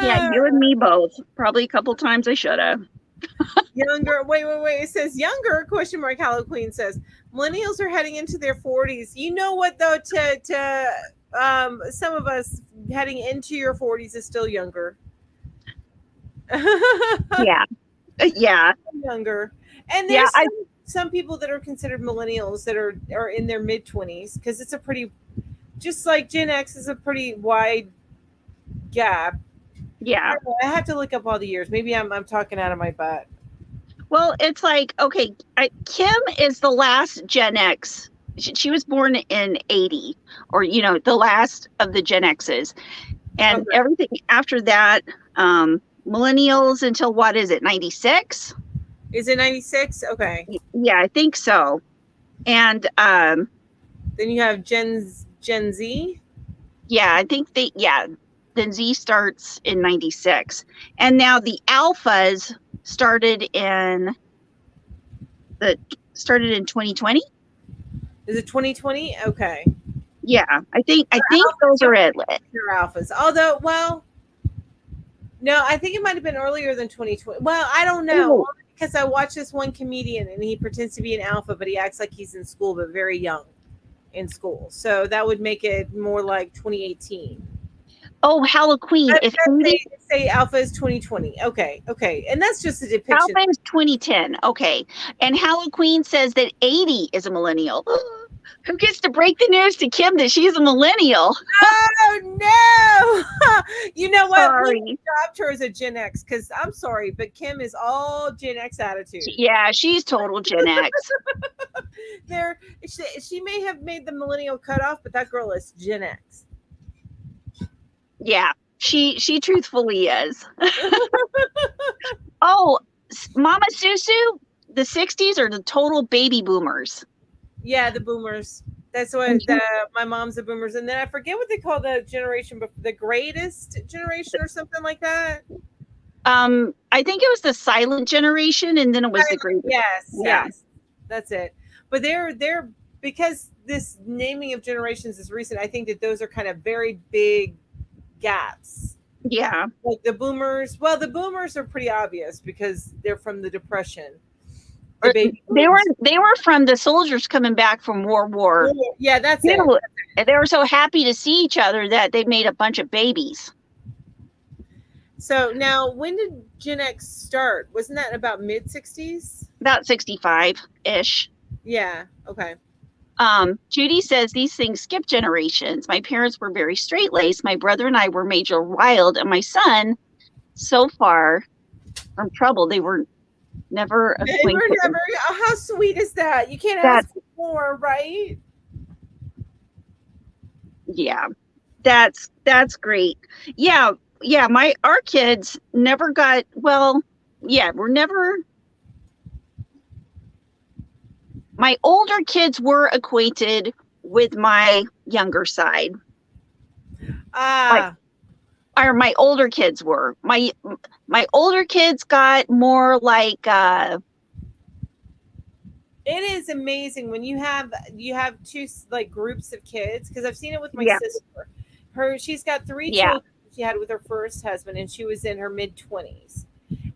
Yeah, you and me both. Probably a couple times I should have. Younger. Wait. It says younger, question mark, Hello Queen says. Millennials are heading into their 40s. You know what, though? To some of us, heading into your 40s is still younger. Yeah. Yeah. Younger. And there's some people that are considered millennials that are in their mid-20s, because it's a pretty, just like Gen X is a pretty wide gap. Yeah. I have to look up all the years. Maybe I'm talking out of my butt. Well, it's like, okay, Kim is the last Gen X. She was born in 80, or, the last of the Gen X's. And everything after that, millennials until what is it, 96? Is it 96? Okay. Yeah, I think so. And then you have Gen Z. Yeah, I think then Z starts in 96. And now the alphas started in 2020. Is it 2020? Okay. Yeah, I think those are it. They're alphas. Although, well, no, I think it might have been earlier than 2020. Well, I don't know. Because I watched this one comedian and he pretends to be an alpha, but he acts like he's in school, but very young in school. So that would make it more like 2018. Oh, Halloween. If they say alpha is 2020. Okay. And that's just a depiction. Alpha is 2010. Okay. And Halloween says that 80 is a millennial. Who gets to break the news to Kim that she's a millennial? Oh, no. You know what? Sorry. We dropped her as a Gen X, because I'm sorry, but Kim is all Gen X attitude. Yeah, she's total Gen X. She may have made the millennial cutoff, but that girl is Gen X. Yeah, she truthfully is. Oh, Mama Susu, the 60s are the total baby boomers. Yeah, the boomers. That's what my mom's the boomers, and then I forget what they call the generation, but the greatest generation or something like that. I think it was the silent generation, and then it was the greatest. Yes, Yeah. yes, that's it. But they're because this naming of generations is recent. I think that those are kind of very big gaps. Yeah. Like the boomers. Well, the boomers are pretty obvious because they're from the Depression. Or The baby they were boomers. from the soldiers coming back from World War Yeah, that's II. it. And they were so happy to see each other that they made a bunch of babies. So now, when did Gen X start? Wasn't that about mid 60s? About 65-ish. Yeah. Okay. Judy says these things skip generations. My parents were very straight-laced. My brother and I were major wild, and my son, so far from trouble, they were never acquainted. Oh, how sweet is that? You can't ask for more, right? Yeah, that's great. Yeah, our kids never got, well, yeah, we're never, my older kids were acquainted with my younger side. Or my older kids were. My older kids got more like it is amazing when you have two like groups of kids, because I've seen it with my sister. She's got 3 children she had with her first husband, and she was in her mid-20s,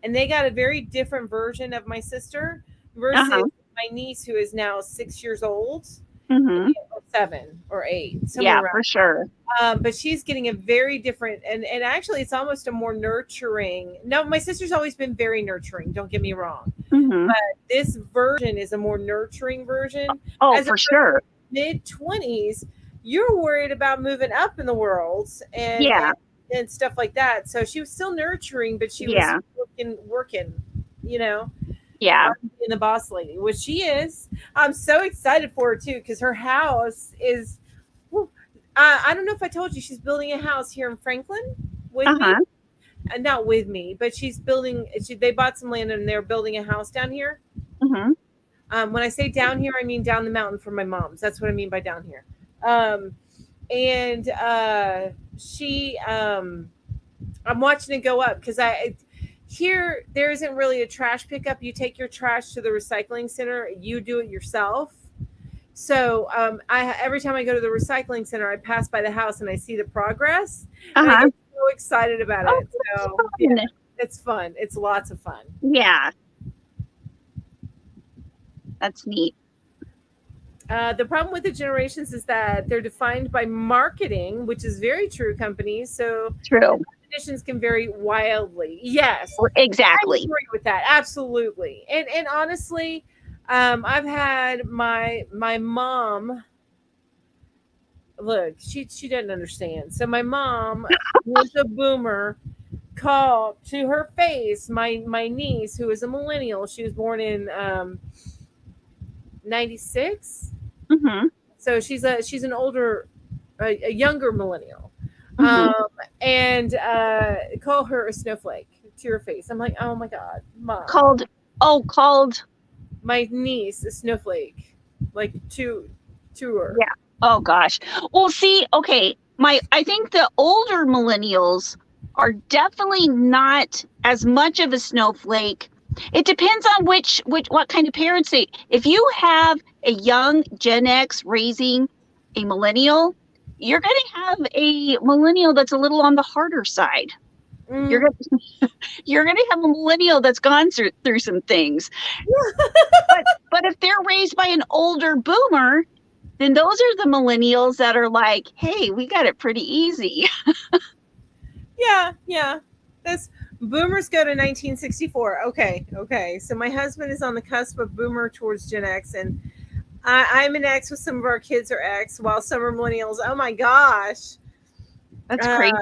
and they got a very different version of my sister versus my niece, who is now 6 years old. Or 7 or 8. Yeah, for sure. But she's getting a very different, and actually it's almost a more nurturing. No, my sister's always been very nurturing, don't get me wrong. But this version is a more nurturing version. Oh, for sure. Mid-20s, you're worried about moving up in the world and stuff like that. So she was still nurturing, but she was working, in the boss lady, which she is. I'm so excited for her too, because her house is I don't know if I told you, she's building a house here in Franklin with me. Not with me, but she's building. They bought some land and they're building a house down here. When I say down here, I mean down the mountain from my mom's. That's what I mean by down here. She I'm watching it go up, because here there isn't really a trash pickup. You take your trash to the recycling center, you do it yourself. So every time I go to the recycling center, I pass by the house and I see the progress. And I get so excited about it. So it's fun. It's lots of fun. Yeah, that's neat. The problem with the generations is that they're defined by marketing, which is very true, companies. So true. Definitions can vary wildly. Yes, exactly. I agree with that. Absolutely. And honestly, I've had my mom. Look, she doesn't understand. So my mom, who's a boomer, called to her face my niece, who is a millennial. She was born in 96. So she's an older, a younger millennial, and call her a snowflake to her face. I'm like, oh my God, Mom. Called my niece a snowflake, like to her. Yeah. Oh gosh. Well, see, okay, I think the older millennials are definitely not as much of a snowflake. It depends on what kind of parents they. If you have a young Gen X raising a millennial, you're going to have a millennial that's a little on the harder side. You're going to have a millennial that's gone through some things. but if they're raised by an older boomer, then those are the millennials that are like, hey, we got it pretty easy. Yeah. That's boomers go to 1964. Okay. So my husband is on the cusp of boomer towards Gen X, and I'm an X with some of our kids are X, while some are millennials. Oh my gosh. That's crazy.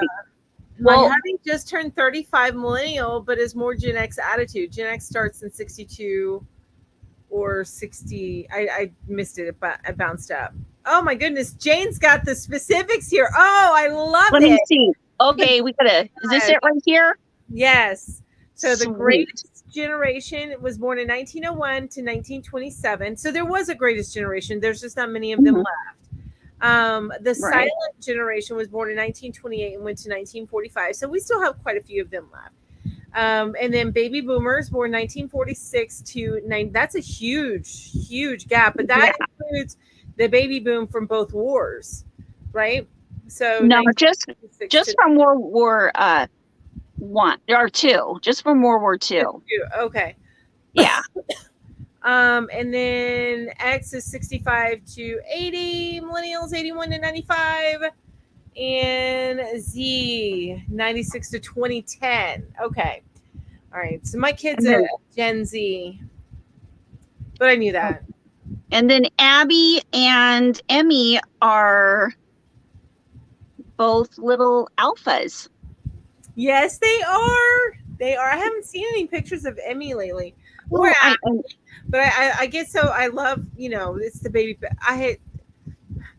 My hubby just turned 35 millennial, but is more Gen X attitude. Gen X starts in 62 or 60. I missed it, but I bounced up. Oh my goodness. Jane's got the specifics here. Oh, I love it. Let me see. Okay, we gotta, is this it right here? Yes. So the Sweet. greatest generation was born in 1901 to 1927. So there was a greatest generation. There's just not many of them left. The Right. silent generation was born in 1928 and went to 1945. So we still have quite a few of them left. And then baby boomers born 1946 to 9. That's a huge gap, but that includes the baby boom from both wars, right? So no, just 1946 from World War One or two, just from World War Two. Okay. Yeah. And then X is 65 to 80, millennials 81 to 95, and Z 96 to 2010. Okay. All right. So my kid's a Gen Z, but I knew that. And then Abby and Emmy are both little alphas. Yes, they are. They are. I haven't seen any pictures of Emmy lately. Well, But I get so I love, it's the baby. I hate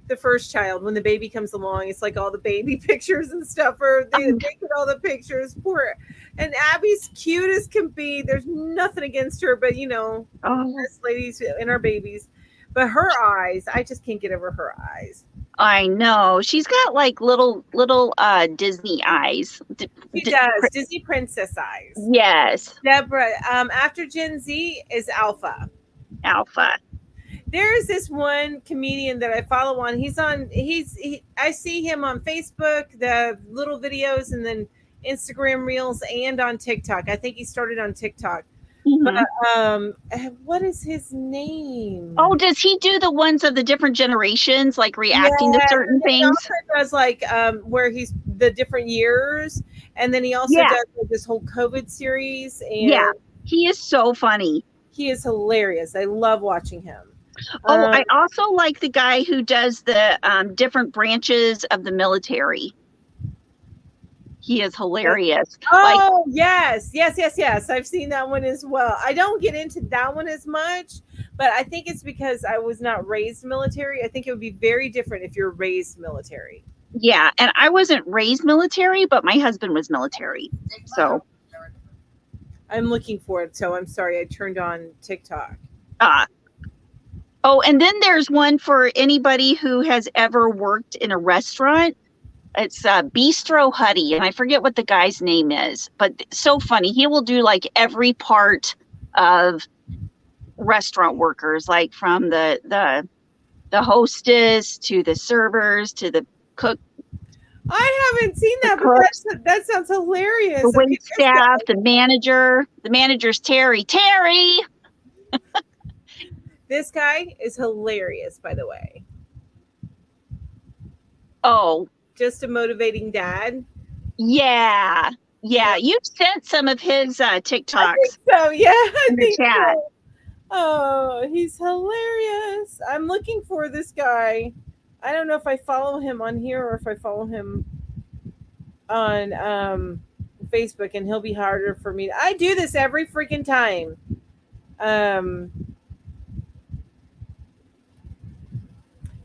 the first child when the baby comes along. It's like all the baby pictures and stuff, or they get all the pictures. Poor, and Abby's cute as can be. There's nothing against her, but us ladies and our babies. But her eyes, I just can't get over her eyes. I know. She's got like little Disney eyes. She does. Disney princess eyes. Yes. Deborah, after Gen Z is Alpha. There's this one comedian that I follow on. I see him on Facebook, the little videos, and then Instagram reels, and on TikTok. I think he started on TikTok. But what is his name? Oh, does he do the ones of the different generations, like reacting to certain things? He also does like where he's the different years, and then he also does like this whole COVID series. And he is so funny. He is hilarious. I love watching him. I also like the guy who does the different branches of the military. He is hilarious. Oh, yes. I've seen that one as well. I don't get into that one as much, but I think it's because I was not raised military. I think it would be very different if you're raised military. Yeah, and I wasn't raised military, but my husband was military. So I'm looking for it. So I'm sorry, I turned on TikTok. And then there's one for anybody who has ever worked in a restaurant. It's Bistro Huddy, and I forget what the guy's name is, but so funny. He will do like every part of restaurant workers, like from the hostess to the servers to the cook. I haven't seen that, but that sounds hilarious. The wait staff, the manager. The manager's Terry. This guy is hilarious, by the way. Oh. Just a motivating dad. Yeah. You've sent some of his TikToks. I think so. Yeah, I think chat. So. Oh, he's hilarious. I'm looking for this guy. I don't know if I follow him on here or if I follow him on Facebook, and he'll be harder for me. I do this every freaking time.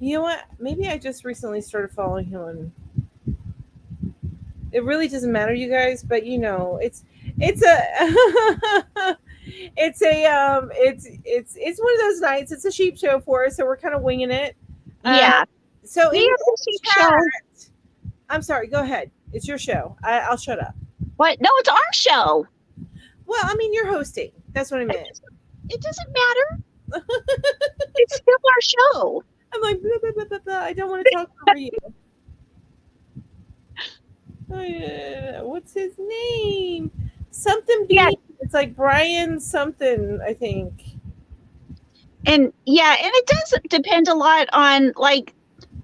You know what? Maybe I just recently started following him on. It really doesn't matter, you guys, but it's one of those nights. It's a sheep show for us, so we're kind of winging it. Yeah. So in the chat, I'm sorry. Go ahead. It's your show. I'll shut up. What? No, it's our show. Well, I mean, you're hosting. That's what I meant. It doesn't matter. It's still our show. I'm like, blah, blah, blah, blah, blah. I don't want to talk over you. What's his name? Something B. Yeah. It's like Brian something, I think. And it does depend a lot on like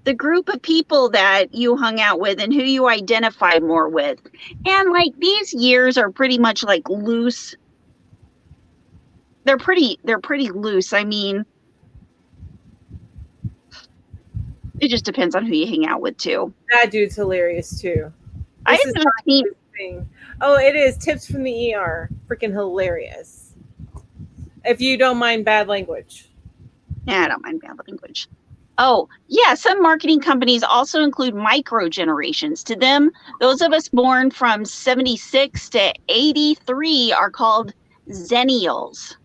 the group of people that you hung out with and who you identify more with. And like these years are pretty much like loose. They're pretty loose. I mean, it just depends on who you hang out with too. That dude's hilarious too. I have not seen. Oh, it is Tips from the ER. Freaking hilarious. If you don't mind bad language. Yeah, I don't mind bad language. Oh, yeah. Some marketing companies also include micro generations. To them, those of us born from 76 to 83 are called zennials.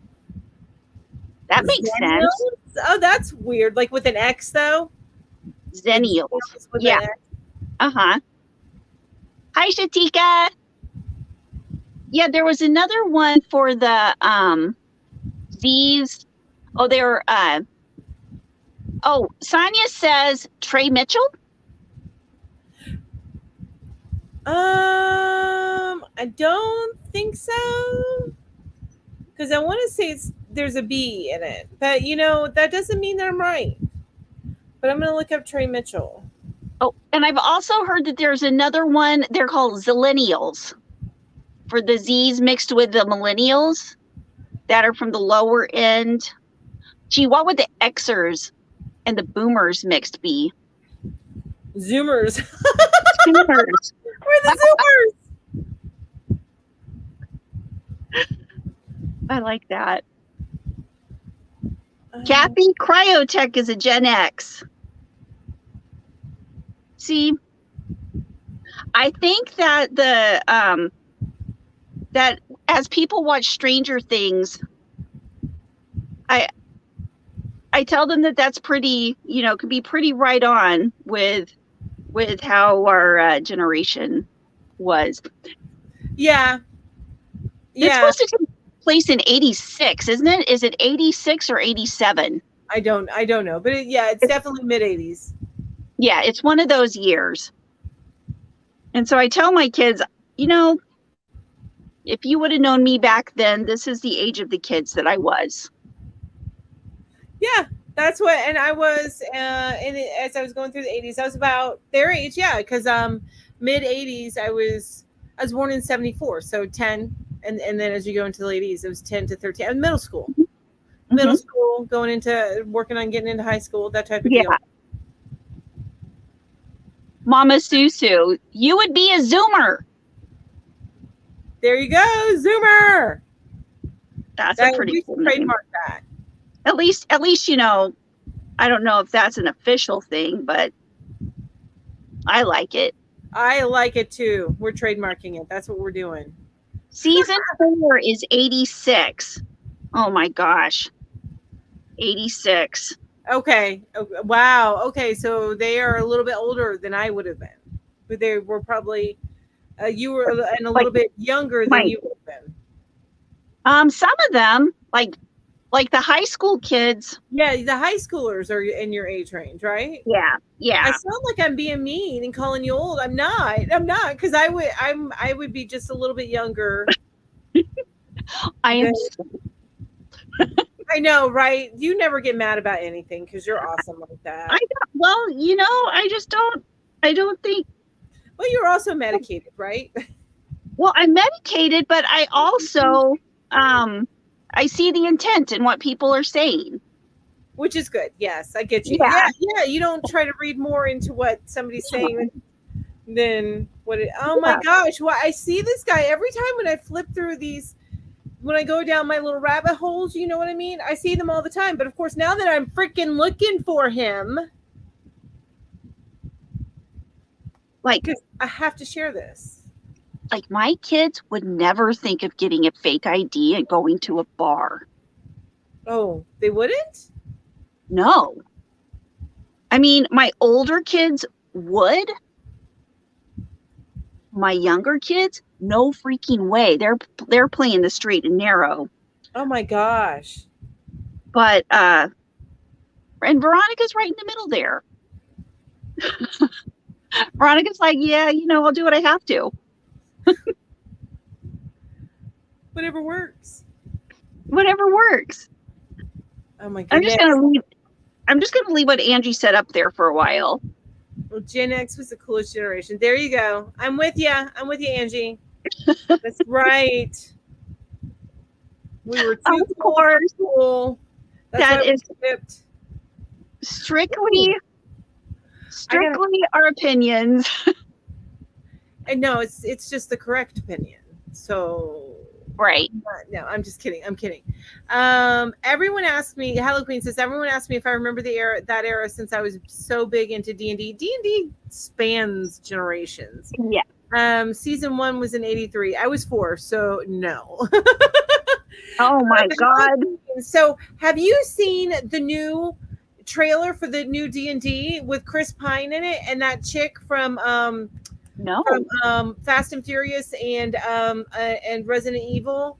That makes sense. Zennials? Oh, that's weird. Like with an X, though? Like Zennials. zennials with Yeah. an X? Uh-huh. Hi, Shatika. Yeah, there was another one for the Z's. Oh, they were Sonia says Trey Mitchell. I don't think so. Because I want to say there's a B in it. But, that doesn't mean that I'm right. But I'm going to look up Trey Mitchell. Oh, and I've also heard that there's another one. They're called Zillennials, for the Z's mixed with the millennials that are from the lower end. Gee, what would the Xers and the boomers mixed be? Zoomers. Zoomers. We're the Zoomers. I like that. Kathy, Cryotech is a Gen X. See, I think that that as people watch Stranger Things, I tell them that that's pretty, could be pretty right on with how our generation was. Yeah. It's supposed to take place in 86, isn't it? Is it 86 or 87? I don't know, but it's definitely mid 80s. Yeah, it's one of those years. And so I tell my kids, if you would have known me back then, this is the age of the kids that I was. Yeah, that's what, and I was, as I was going through the 80s, I was about their age, because mid 80s, I was born in 74, so 10, and then as you go into the late 80s, it was 10 to 13, I was middle school. Mm-hmm. Middle school, going into, working on getting into high school, that type of deal. Mama Susu, you would be a Zoomer. There you go, Zoomer. That's a pretty cool trademark that. At least, I don't know if that's an official thing, but I like it. I like it too. We're trademarking it. That's what we're doing. Season 4 is 86. Oh my gosh. 86. Okay. Wow. Okay. So they are a little bit older than I would have been. But they were probably, you were and a little bit younger than you would have been. Some of them, like the high school kids. Yeah, the high schoolers are in your age range, right? Yeah. I sound like I'm being mean and calling you old. I'm not, because I would be just a little bit younger. I am. I know, right? You never get mad about anything because you're awesome like that. I don't think. Well, you're also medicated, right? Well, I'm medicated, but I also, I see the intent in what people are saying. Which is good. Yes, I get you. Yeah. You don't try to read more into what somebody's saying than what it. Oh my gosh! Well, I see this guy every time when I flip through these. When I go down my little rabbit holes, you know what I mean? I see them all the time. But of course, now that I'm freaking looking for him, because I have to share this. Like, my kids would never think of getting a fake ID and going to a bar. Oh, they wouldn't? No. I mean, my older kids would. My younger kids, no freaking way. They're playing the straight and narrow. Oh my gosh. But and Veronica's right in the middle there. Veronica's like, yeah, I'll do what I have to. Whatever works. Whatever works. Oh my goodness. I'm just gonna leave what Angie set up there for a while. Well, Gen X was the coolest generation. There you go. I'm with you, Angie. That's right. We were too cool. That is strictly our opinions. And no, it's just the correct opinion. So Right. No, I'm just kidding. I'm kidding. Everyone asked me. Hello Queen says everyone asked me if I remember the era, that era, since I was so big into D&D. D&D spans generations. Yeah. Season 1 was in 83. I was 4, so no. Oh my God. So, have you seen the new trailer for the new D&D with Chris Pine in it and that chick from No. Fast and Furious and Resident Evil?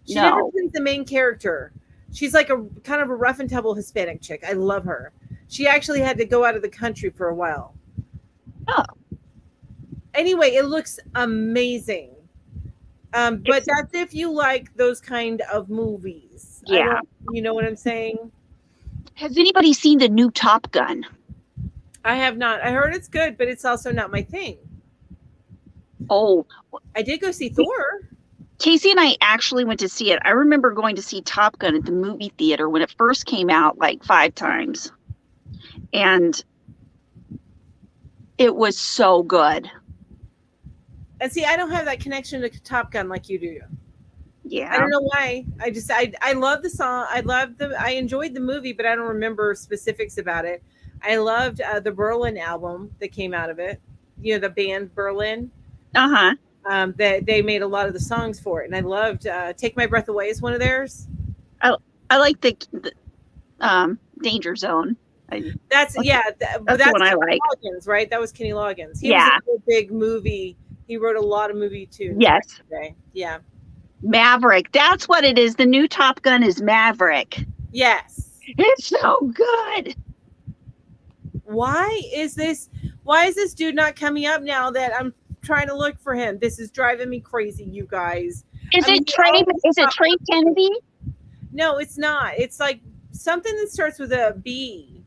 She never No. plays the main character. She's like a kind of a rough and tumble Hispanic chick. I love her. She actually had to go out of the country for a while. Oh. Anyway, it looks amazing. But that's if you like those kind of movies. Yeah. You know what I'm saying? Has anybody seen the new Top Gun? I have not. I heard it's good, but it's also not my thing. Oh. I did go see Thor. Casey and I actually went to see it. I remember going to see Top Gun at the movie theater when it first came out, like 5 times. And it was so good. And see, I don't have that connection to Top Gun like you do. Yeah. I don't know why. I love the song. I enjoyed the movie, but I don't remember specifics about it. I loved the Berlin album that came out of it. You know, the band Berlin. Uh-huh. They made a lot of the songs for it, and I loved "Take My Breath Away" is one of theirs. I like the Danger Zone. That's the one I like. Loggins, right? That was Kenny Loggins. He Yeah. was a big movie. He wrote a lot of movie too. Yes. Yeah. Maverick. That's what it is. The new Top Gun is Maverick. Yes. It's so good. Why is this dude not coming up now that I'm trying to look for him? This is driving me crazy, you guys. Is it Trey Kennedy? No, it's not. It's like something that starts with a B.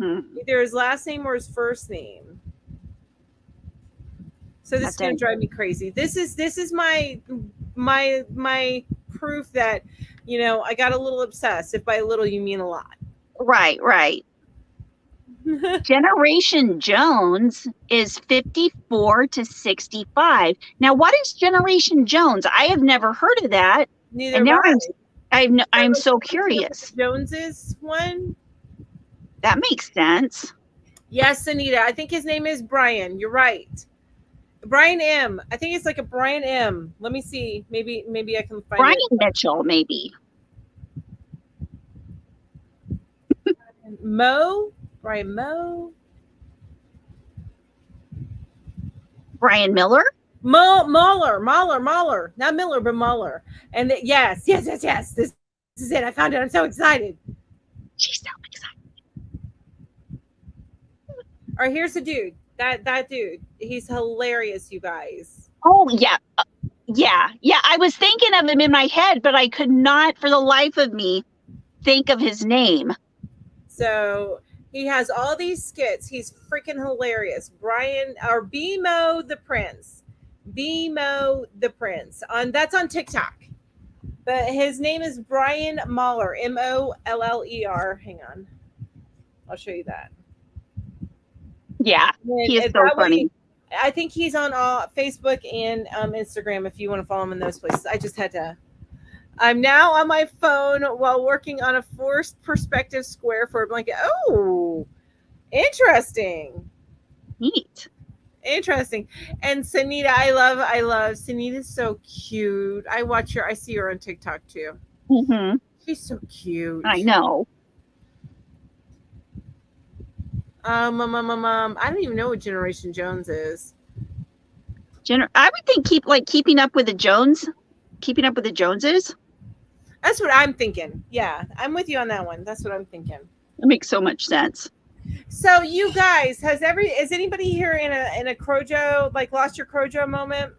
Either his last name or his first name. So this is going to drive me crazy. This is my proof that, you know, I got a little obsessed. If by a little you mean a lot. Right. Generation Jones is 54 to 65. Now, what is Generation Jones? I have never heard of that. Neither have I. I'm so curious. Jones's one? That makes sense. Yes, Anita. I think his name is Brian. You're right. Brian M. I think it's like a Brian M. Let me see. Maybe I can find Brian it. Mitchell, maybe. Brian Moe. Brian Miller? Mahler. Not Miller, but Mahler. And yes. This is it. I found it. I'm so excited. She's so excited. All right, here's the dude. That dude. He's hilarious, you guys. Oh, yeah. Yeah. I was thinking of him in my head, but I could not for the life of me think of his name. So he has all these skits. He's freaking hilarious. BMO the Prince. That's on TikTok. But his name is Brian Mahler. Moller. Hang on. I'll show you that. Yeah, he is so funny. I think he's on Facebook and Instagram if you want to follow him in those places. I just had to. I'm now on my phone while working on a forced perspective square for a blanket. Oh, interesting. Neat. Interesting. And Sunita, I love Sunita's so cute. I see her on TikTok too. Mm-hmm. She's so cute. I know. I don't even know what Generation Jones is. I would think keeping up with the Joneses. That's what I'm thinking. Yeah, I'm with you on that one. That's what I'm thinking. It makes so much sense. So you guys, is anybody here in a Crojo, like lost your Crojo moment?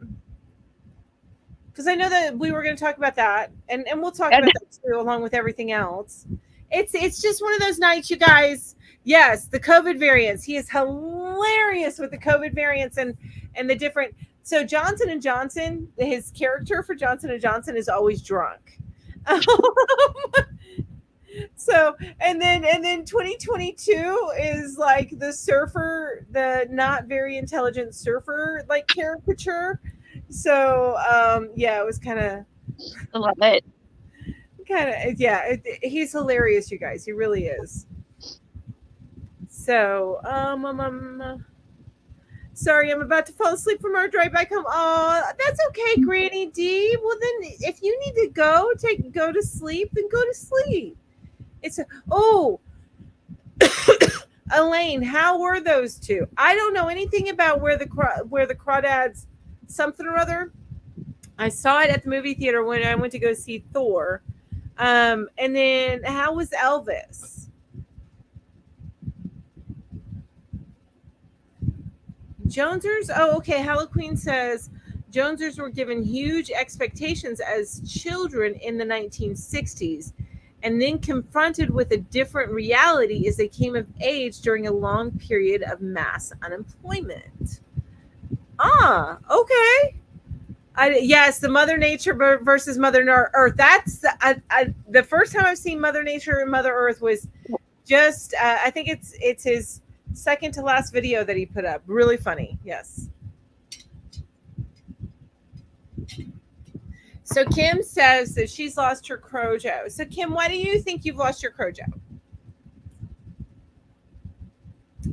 Because I know that we were going to talk about that, and we'll talk about that too, along with everything else. It's just one of those nights, you guys. Yes, the COVID variants. He is hilarious with the COVID variants and the different. So Johnson & Johnson, his character for Johnson & Johnson is always drunk. So and then 2022 is like the surfer, the not very intelligent surfer like caricature. So yeah, it was I love it. yeah. He's hilarious, you guys. He really is. So sorry, I'm about to fall asleep from our drive back home. Oh, that's okay, Granny D. Well, then, if you need to go to sleep, then go to sleep. It's oh, Elaine, how were those two? I don't know anything about where the crawdads something or other. I saw it at the movie theater when I went to go see Thor. And then how was Elvis? Jonesers? Oh, okay. Hello Queen says Jonesers were given huge expectations as children in the 1960s and then confronted with a different reality as they came of age during a long period of mass unemployment. Ah, okay. Yes, the Mother Nature versus Mother Earth. That's the first time I've seen Mother Nature and Mother Earth was just I think it's his second to last video that he put up. Really funny. Yes. So Kim says that she's lost her Crojo. So Kim, why do you think you've lost your Crojo?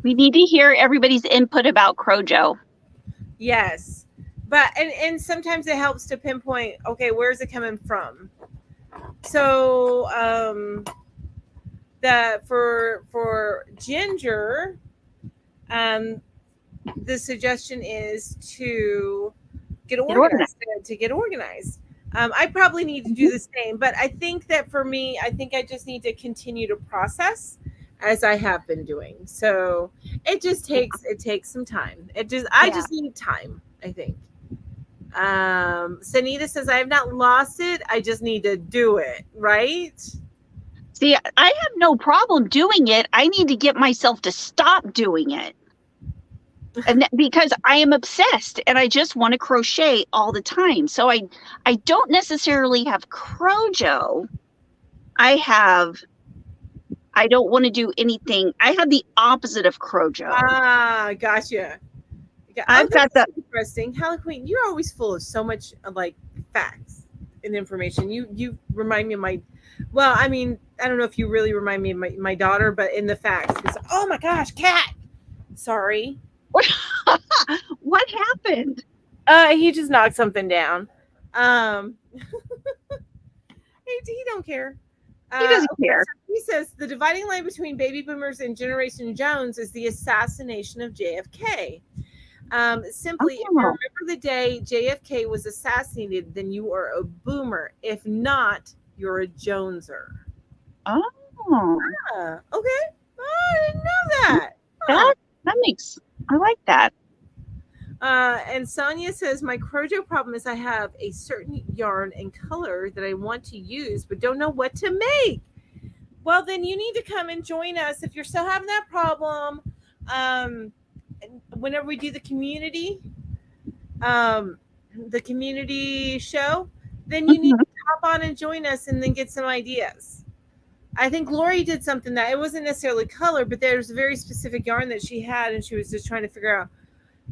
We need to hear everybody's input about Crojo. Yes. But and sometimes it helps to pinpoint, okay, where's it coming from? So that for Ginger, the suggestion is to get organized. To get organized. I probably need to do the same, but I think that for me, I think I just need to continue to process as I have been doing. So it just takes some time. I just need time, I think. Sanita says I have not lost it. I just need to do it, right? See, I have no problem doing it. I need to get myself to stop doing it. And because I am obsessed and I just want to crochet all the time. So I don't necessarily have Crojo. I don't want to do anything. I have the opposite of Crojo. Ah, gotcha. I've got that. Interesting. Queen, you're always full of so much like facts and information. You remind me of my, well, I mean, I don't know if you really remind me of my daughter, but in the facts. Oh my gosh, cat. Sorry. What happened? He just knocked something down. He don't care. He doesn't care. So he says the dividing line between baby boomers and Generation Jones is the assassination of JFK. Simply, if you remember the day JFK was assassinated, then you are a boomer. If not, you're a Joneser. Oh. Okay. Oh, I didn't know that. That makes, I like that. And Sonia says, my Crojo problem is I have a certain yarn and color that I want to use, but don't know what to make. Well, then you need to come and join us if you're still having that problem. Whenever we do the community show, then you need to hop on and join us and then get some ideas. I think Lori did something that it wasn't necessarily color, but there's a very specific yarn that she had, and she was just trying to figure out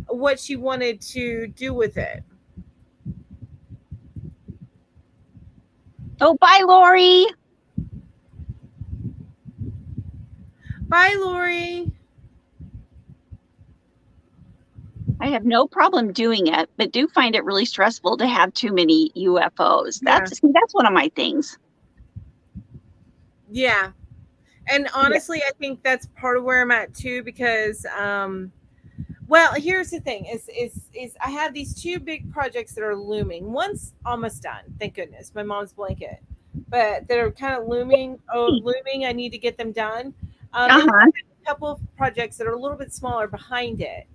what she wanted to do with it. Oh, bye, Lori. Bye, Lori. I have no problem doing it, but do find it really stressful to have too many UFOs. That's one of my things. Yeah. And honestly, I think that's part of where I'm at too, because well, here's the thing is I have these two big projects that are looming. One's almost done, thank goodness, my mom's blanket. But they're kind of looming. I need to get them done. A couple of projects that are a little bit smaller behind it.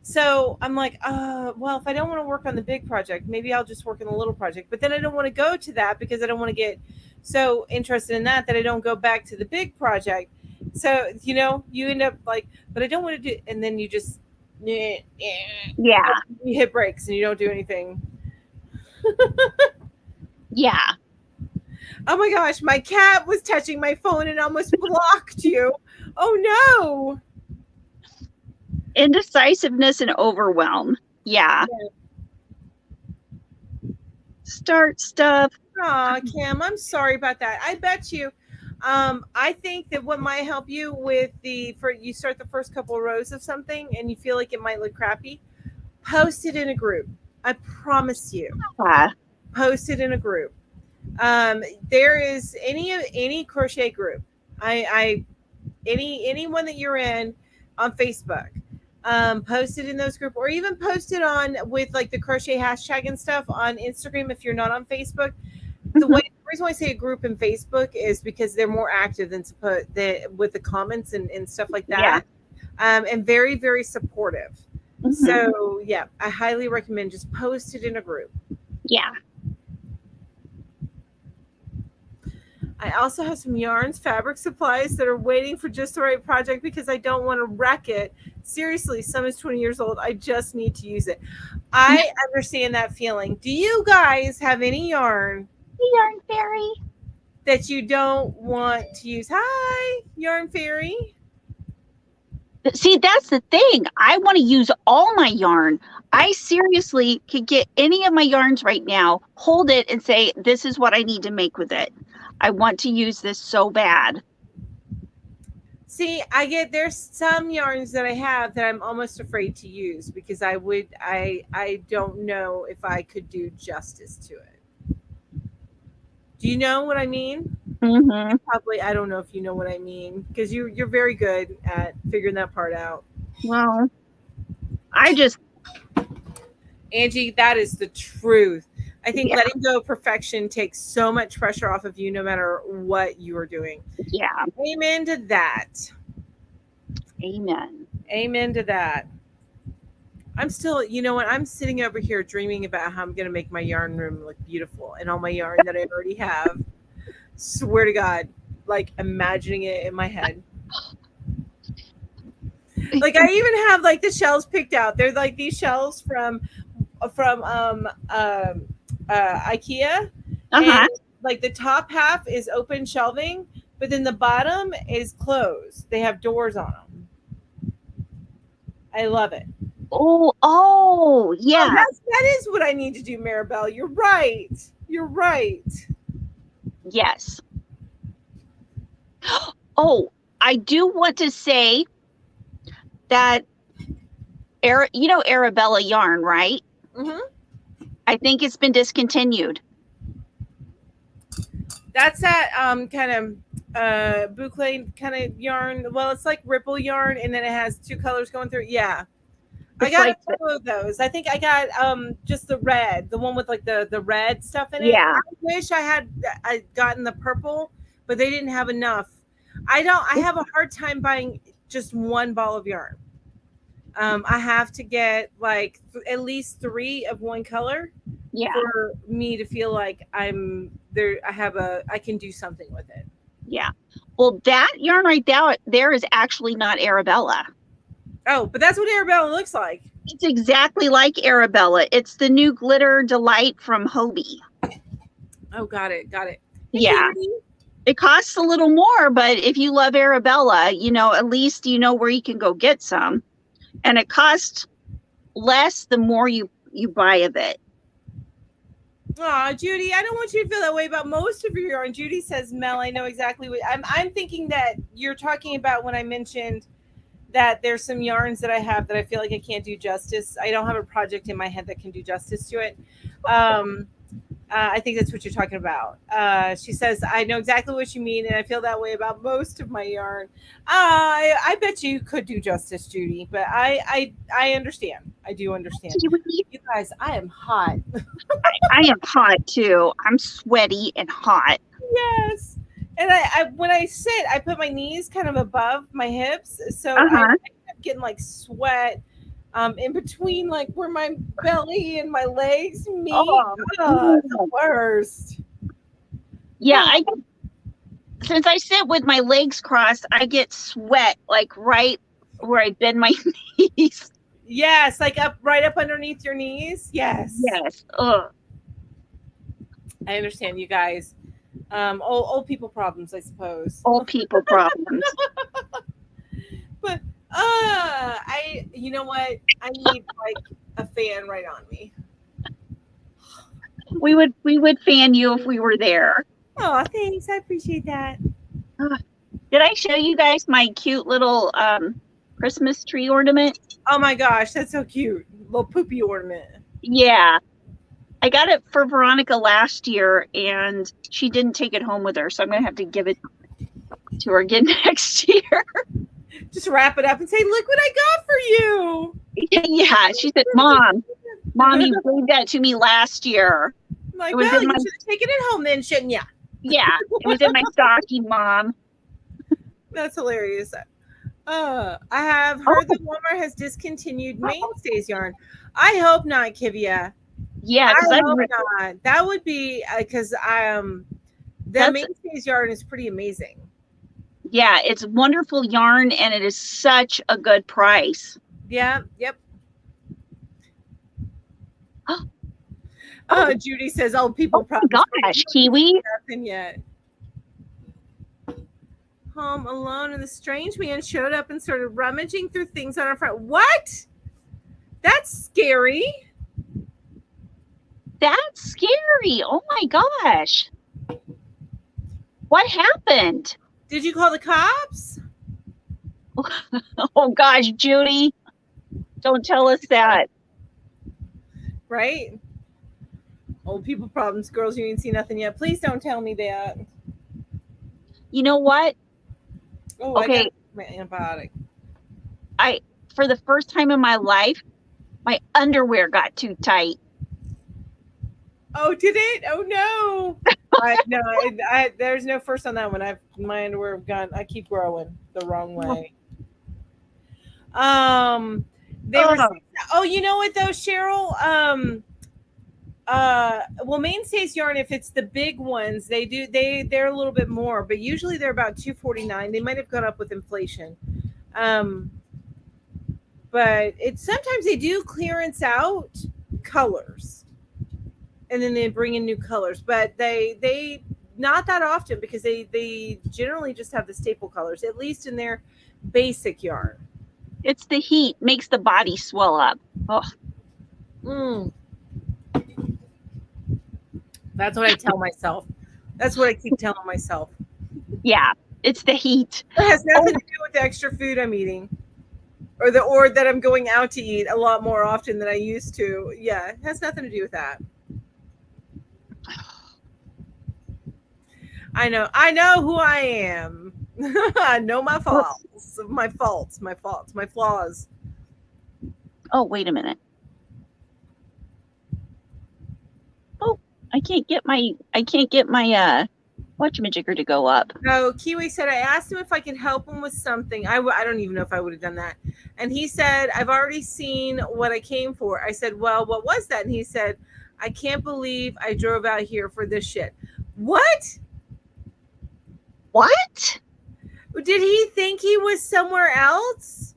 So I'm like, well, if I don't want to work on the big project, maybe I'll just work on the little project. But then I don't want to go to that because I don't want to get so interested in that I don't go back to the big project. So, you end up like, but I don't want to do, and then you just, you hit brakes and you don't do anything. Yeah. Oh my gosh, my cat was touching my phone and almost blocked you. Oh no. Indecisiveness and overwhelm. Yeah. Start stuff. Aw, Kim, I'm sorry about that. I bet you. I think that what might help you with you start the first couple of rows of something and you feel like it might look crappy, post it in a group. I promise you. Yeah. Post it in a group. There is any crochet group. Anyone that you're in on Facebook. Post it in those groups, or even post it on with like the crochet hashtag and stuff on Instagram if you're not on Facebook. The reason why I say a group in Facebook is because they're more active than to put with the comments and stuff like that. And very, very supportive. So yeah, I highly recommend just post it in a group. Yeah. I also have some yarns, fabric supplies that are waiting for just the right project because I don't want to wreck it. Seriously, some is 20 years old. I just need to use it. I understand that feeling. Do you guys have any yarn? Yarn Fairy. That you don't want to use? Hi, Yarn Fairy. See, that's the thing. I want to use all my yarn. I seriously could get any of my yarns right now, hold it and say, this is what I need to make with it. I want to use this so bad. See, there's some yarns that I have that I'm almost afraid to use because I don't know if I could do justice to it. Do you know what I mean? Mm-hmm. Probably, I don't know if you know what I mean because you're very good at figuring that part out. Well, Angie, that is the truth. I think letting go of perfection takes so much pressure off of you no matter what you are doing. Yeah. Amen to that. Amen. Amen to that. I'm still, you know what? I'm sitting over here dreaming about how I'm going to make my yarn room look beautiful and all my yarn that I already have. Swear to God, like imagining it in my head. Like I even have like the shelves picked out. They're like these shelves from IKEA, and like the top half is open shelving, but then the bottom is closed. They have doors on them. I love it. Oh, yeah. That is what I need to do, Maribel. You're right. You're right. Yes. Oh, I do want to say that you know Arabella yarn, right? Mm-hmm. I think it's been discontinued. That's that kind of boucle kind of yarn. Well, it's like ripple yarn, and then it has two colors going through. Yeah, I got a couple of those. I think I got just the red, the one with like the red stuff in it. Yeah. I wish I gotten the purple, but they didn't have enough. I have a hard time buying just one ball of yarn. I have to get like at least 3 of one color for me to feel like I'm there. I can do something with it. Yeah. Well, that yarn right there is actually not Arabella. Oh, but that's what Arabella looks like. It's exactly like Arabella. It's the new Glitter Delight from Hobie. Oh, got it. Hey, yeah. Katie. It costs a little more, but if you love Arabella, at least you know where you can go get some. And it costs less the more you buy of it. Aw, Judy, I don't want you to feel that way about most of your yarn. Judy says, Mel, I know exactly what I'm thinking that you're talking about when I mentioned that there's some yarns that I have that I feel like I can't do justice. I don't have a project in my head that can do justice to it. I think that's what you're talking about. She says, I know exactly what you mean, and I feel that way about most of my yarn. I bet you could do justice, Judy, but I understand. I do understand. You guys, I am hot. I am hot too. I'm sweaty and hot. Yes. And I when I sit, I put my knees kind of above my hips. So I end up getting like sweat in between like where my belly and my legs meet. The worst. Yeah, since I sit with my legs crossed, I get sweat like right where I bend my knees. Yes, like right up underneath your knees. Yes. Ugh. I understand, you guys. Old people problems, I suppose. Old people problems. But you know what? I need like a fan right on me. We would fan you if we were there. Oh, thanks. I appreciate that. Did I show you guys my cute little Christmas tree ornament? Oh my gosh, that's so cute. Little poopy ornament. Yeah. I got it for Veronica last year, and she didn't take it home with her, so I'm going to have to give it to her again next year. Just wrap it up and say, look what I got for you. Yeah, she said, Mom, you gave that to me last year. I'm like, well, you should have taken it home then, shouldn't you? Yeah, it was in my stocking, Mom. That's hilarious. I have heard that Walmart has discontinued Mainstays yarn. I hope not, Kivia. Yeah, because I hope not. That would be because the Mainstays yarn is pretty amazing. Yeah, it's wonderful yarn, and it is such a good price. Yeah. Yep. Judy says, "Oh, people probably." Oh my gosh, Kiwi! Nothing yet. Home alone, and the strange man showed up and started rummaging through things on our front. What? That's scary. That's scary. Oh my gosh. What happened? Did you call the cops? Oh gosh, Judy. Don't tell us that. Right? Old people problems, girls, you ain't seen nothing yet. Please don't tell me that. You know what? Oh, okay. I got my antibiotic. For the first time in my life, my underwear got too tight. Oh, did it? Oh no. No, there's no first on that one. My underwear gone. I keep growing the wrong way. You know what though, Cheryl? Well, Mainstays yarn, if it's the big ones, they're a little bit more, but usually they're about $2.49. They might have gone up with inflation. But sometimes they do clearance out colors, and then they bring in new colors, but they not that often, because they generally just have the staple colors, at least in their basic yarn. It's the heat makes the body swell up. Oh. That's what I tell myself. That's what I keep telling myself. Yeah, it's the heat. It has nothing to do with the extra food I'm eating, or that I'm going out to eat a lot more often than I used to. Yeah, it has nothing to do with that. I know who I am. I know my faults, my flaws. Oh, wait a minute. Oh, I can't get my whatchamajigger to go up. No, Kiwi said, I asked him if I could help him with something. I don't even know if I would have done that. And he said, I've already seen what I came for. I said, well, what was that? And he said, I can't believe I drove out here for this shit. What? Did he think he was somewhere else?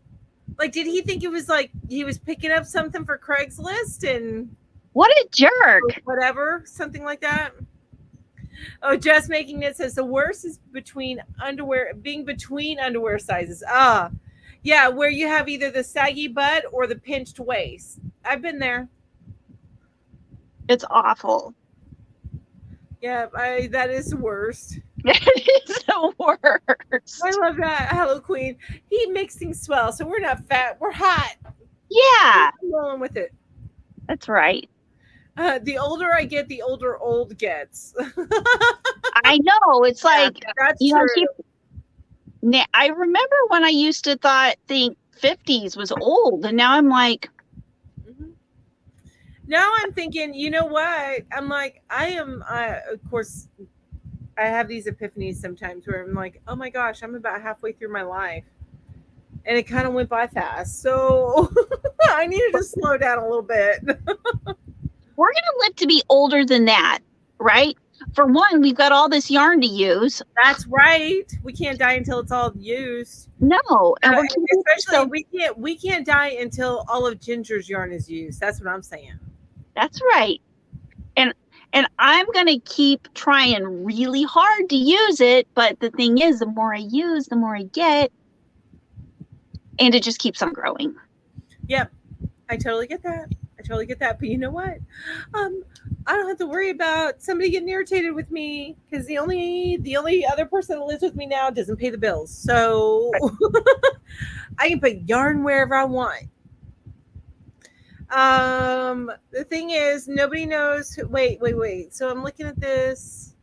Like, did he think it was like he was picking up something for Craigslist and what a jerk? Whatever, something like that. Oh, Just Making It says the worst is being between underwear sizes. Yeah, where you have either the saggy butt or the pinched waist. I've been there. It's awful. Yeah, that is the worst. It is the worst. I love that. Hello, Queen. Heat makes things swell, so we're not fat. We're hot. Yeah. I'm rolling with it. That's right. The older I get, the older old gets. I know. It's like, that's true. I remember when I used to think 50s was old, and now I'm like, now I'm thinking, you know what? I'm like, of course, I have these epiphanies sometimes where I'm like, oh my gosh, I'm about halfway through my life. And it kind of went by fast. So I needed to slow down a little bit. We're going to live to be older than that, right? For one, we've got all this yarn to use. That's right. We can't die until it's all used. No. And especially we can't die until all of Ginger's yarn is used. That's what I'm saying. That's right. And I'm going to keep trying really hard to use it. But the thing is, the more I use, the more I get. And it just keeps on growing. Yep. I totally get that. totally get that. But you know what? I don't have to worry about somebody getting irritated with me because the only other person that lives with me now doesn't pay the bills. So I can put yarn wherever I want. The thing is, nobody knows. Wait. So I'm looking at this.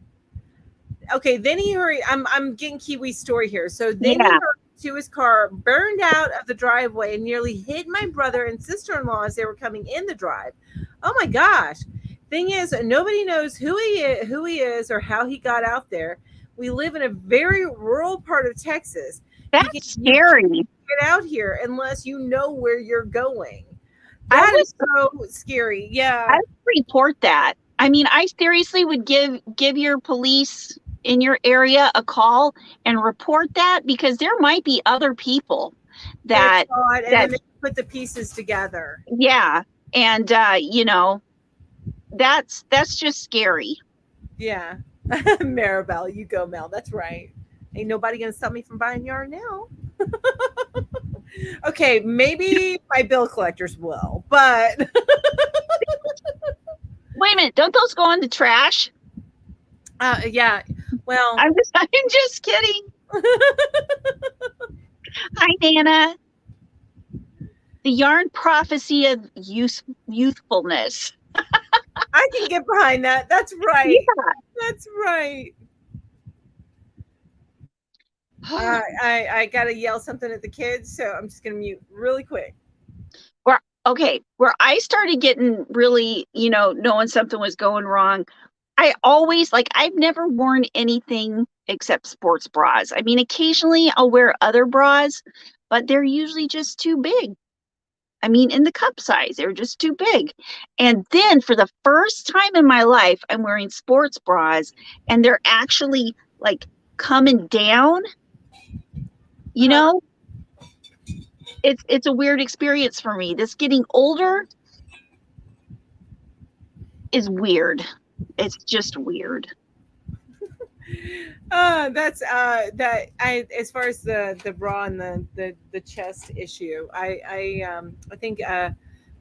Okay, then he hurried. I'm getting Kiwi's story here. So then he Yeah, hurried to his car, burned out of the driveway, and nearly hit my brother and sister-in-law as they were coming in the drive. Oh my gosh! Thing is, nobody knows who he is, or how he got out there. We live in a very rural part of Texas. that's You can't scary. get out here unless you know where you're going. I That would is so scary. I Yeah. would report that. I mean, I seriously would give your police in your area a call and report that because there might be other people That that saw it, and that then they put the pieces together. yeah, and that's just scary. Yeah. Maribel, you go, Mel. That's right. Ain't nobody gonna stop me from buying yarn now. Okay, maybe my bill collectors will, but Wait a minute, don't those go in the trash? yeah. Well, I'm just kidding. Hi, Nana. The yarn prophecy of youthfulness. I can get behind that. That's right. Yeah. That's right. I gotta yell something at the kids, so I'm just gonna mute really quick. Where I started getting really, knowing something was going wrong, I always I've never worn anything except sports bras. I mean, occasionally I'll wear other bras, but they're usually just too big. I mean, in the cup size, they're just too big. And then for the first time in my life, I'm wearing sports bras and they're actually like coming down, you Uh-huh. know? It's a weird experience for me. This getting older is weird. It's just weird. That's that I as far as the bra and the chest issue, I think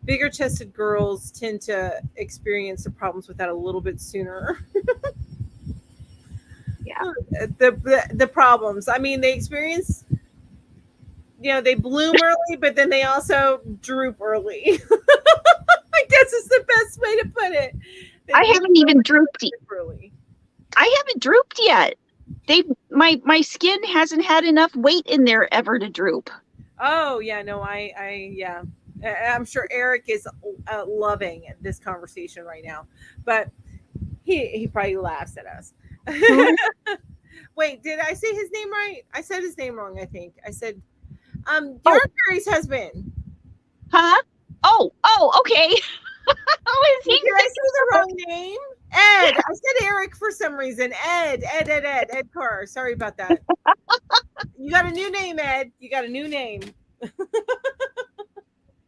bigger chested girls tend to experience the problems with that a little bit sooner. Yeah. The problems. I mean, they experience, they bloom early, but then they also droop early. I guess is the best way to put it. They I bloom haven't even early, drooped. droop early. I haven't drooped yet. My skin hasn't had enough weight in there ever to droop. Oh yeah, no, yeah. I'm sure Eric is loving this conversation right now, but he probably laughs at us. Who? Wait, did I say his name right? I said his name wrong. I think I said Oh, Yarn Fairy's husband. huh? Oh, okay. Oh, is Did he I say the wrong name? Yeah. Ed. I said Eric for some reason. Ed Carr. Sorry about that. You got a new name, Ed. You got a new name.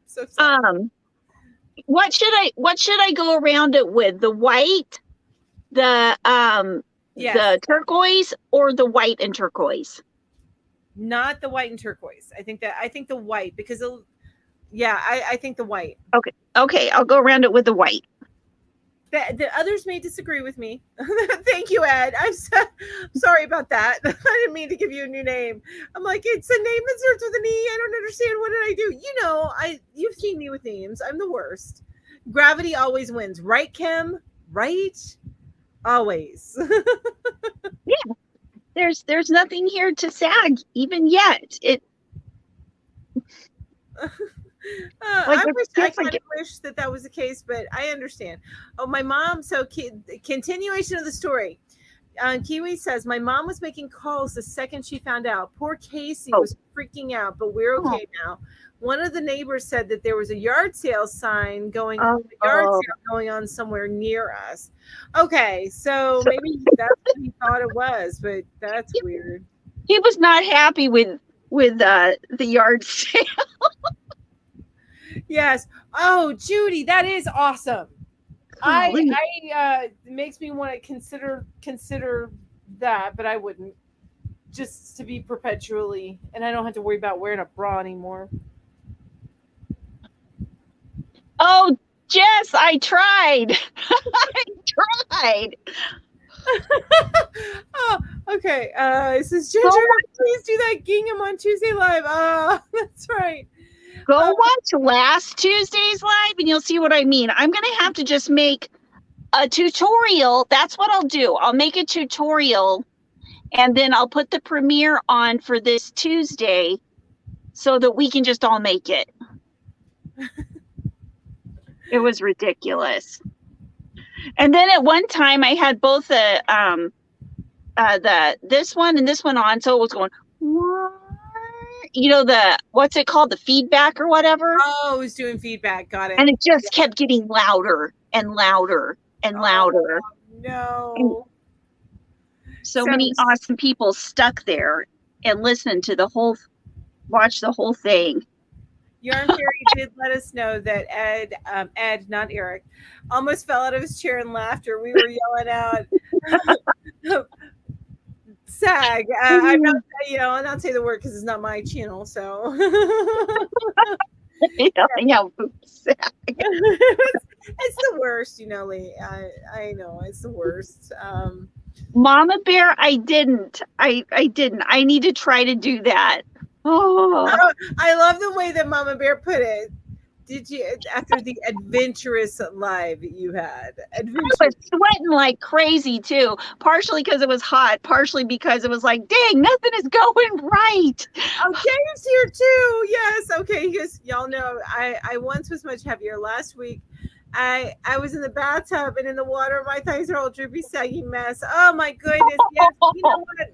So sorry. What should I go around it with? The white, Yes. the turquoise, or the white and turquoise? Not the white and turquoise. I think the white because I think the white. Okay, I'll go around it with the white. The others may disagree with me. Thank you, Ed. I'm sorry about that. I didn't mean to give you a new name. I'm like, it's a name that starts with an E. I don't understand. What did I do? You've seen me with names. I'm the worst. Gravity always wins, right, Kim? Right? Always. Yeah, there's nothing here to sag even yet. Like I it wish I feels kind like of wish that was the case, but I understand. Oh, my mom. So continuation of the story. Kiwi says my mom was making calls the second she found out. Poor Casey oh, was freaking out, but we're oh, okay now. One of the neighbors said that there was a yard sale sign going oh, yard oh. sale going on somewhere near us. Okay, so So maybe that's what he thought it was, but that's weird. he was not happy with the yard sale. Yes. Oh, Judy, that is awesome. I Golly. it makes me want to consider that, but I wouldn't. Just to be perpetually, and I don't have to worry about wearing a bra anymore. Oh, Jess, I tried. I tried. Oh, okay. It says Go Ginger, watch, please do that gingham on Tuesday Live. Oh, that's right. go watch last Tuesday's live and you'll see what I mean. I'm going to have to just make a tutorial. That's what I'll do. I'll make a tutorial and then I'll put the premiere on for this Tuesday so that we can just all make it. It was ridiculous. And then at one time I had both the this one and this one on, so it was going, you know, the what's it called, the feedback or whatever. Oh, it was doing feedback. Got it. And it just kept getting louder and louder and louder. No. And so many awesome people stuck there and listened to watch the whole thing. Yarn Fairy did let us know that Ed, not Eric, almost fell out of his chair in laughter. We were yelling out, "SAG!" I'm not, I'll not say the word because it's not my channel. So, yeah, SAG. It's the worst, Lee. I know it's the worst. Mama Bear, I didn't. I didn't. I need to try to do that. Oh, I love the way that Mama Bear put it. Did you, after the adventurous live you had? I was sweating like crazy too, partially because it was hot, partially because it was like, dang, nothing is going right. Oh, James here too. Yes. Okay. Because y'all know I once was much heavier. Last week I was in the bathtub and in the water. My thighs are all droopy, saggy mess. Oh my goodness. Yes. You know what?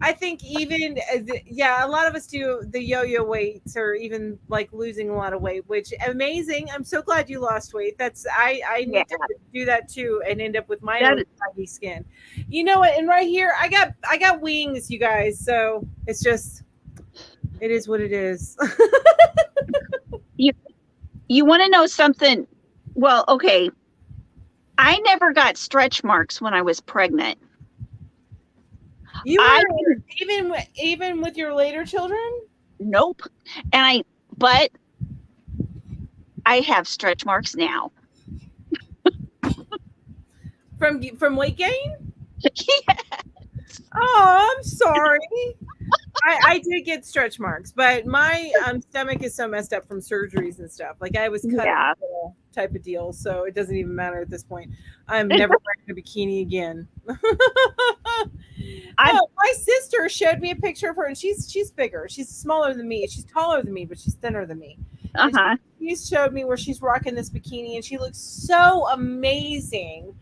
I think even, a lot of us do the yo-yo weights or even like losing a lot of weight, which amazing. I'm so glad you lost weight. I need to do that too and end up with my own saggy skin. You know what? And right here, I got wings, you guys. So it's just, it is what it is. You want to know something? Well, okay. I never got stretch marks when I was pregnant. You were, even with your later children? Nope. But I have stretch marks now. From weight gain? Yes. Oh, I'm sorry. I did get stretch marks, but my stomach is so messed up from surgeries and stuff. Like I was cut type of deal, so it doesn't even matter at this point. I'm never wearing a bikini again. My sister showed me a picture of her, and she's bigger. She's smaller than me. She's taller than me, but she's thinner than me. She showed me where she's rocking this bikini, and she looks so amazing.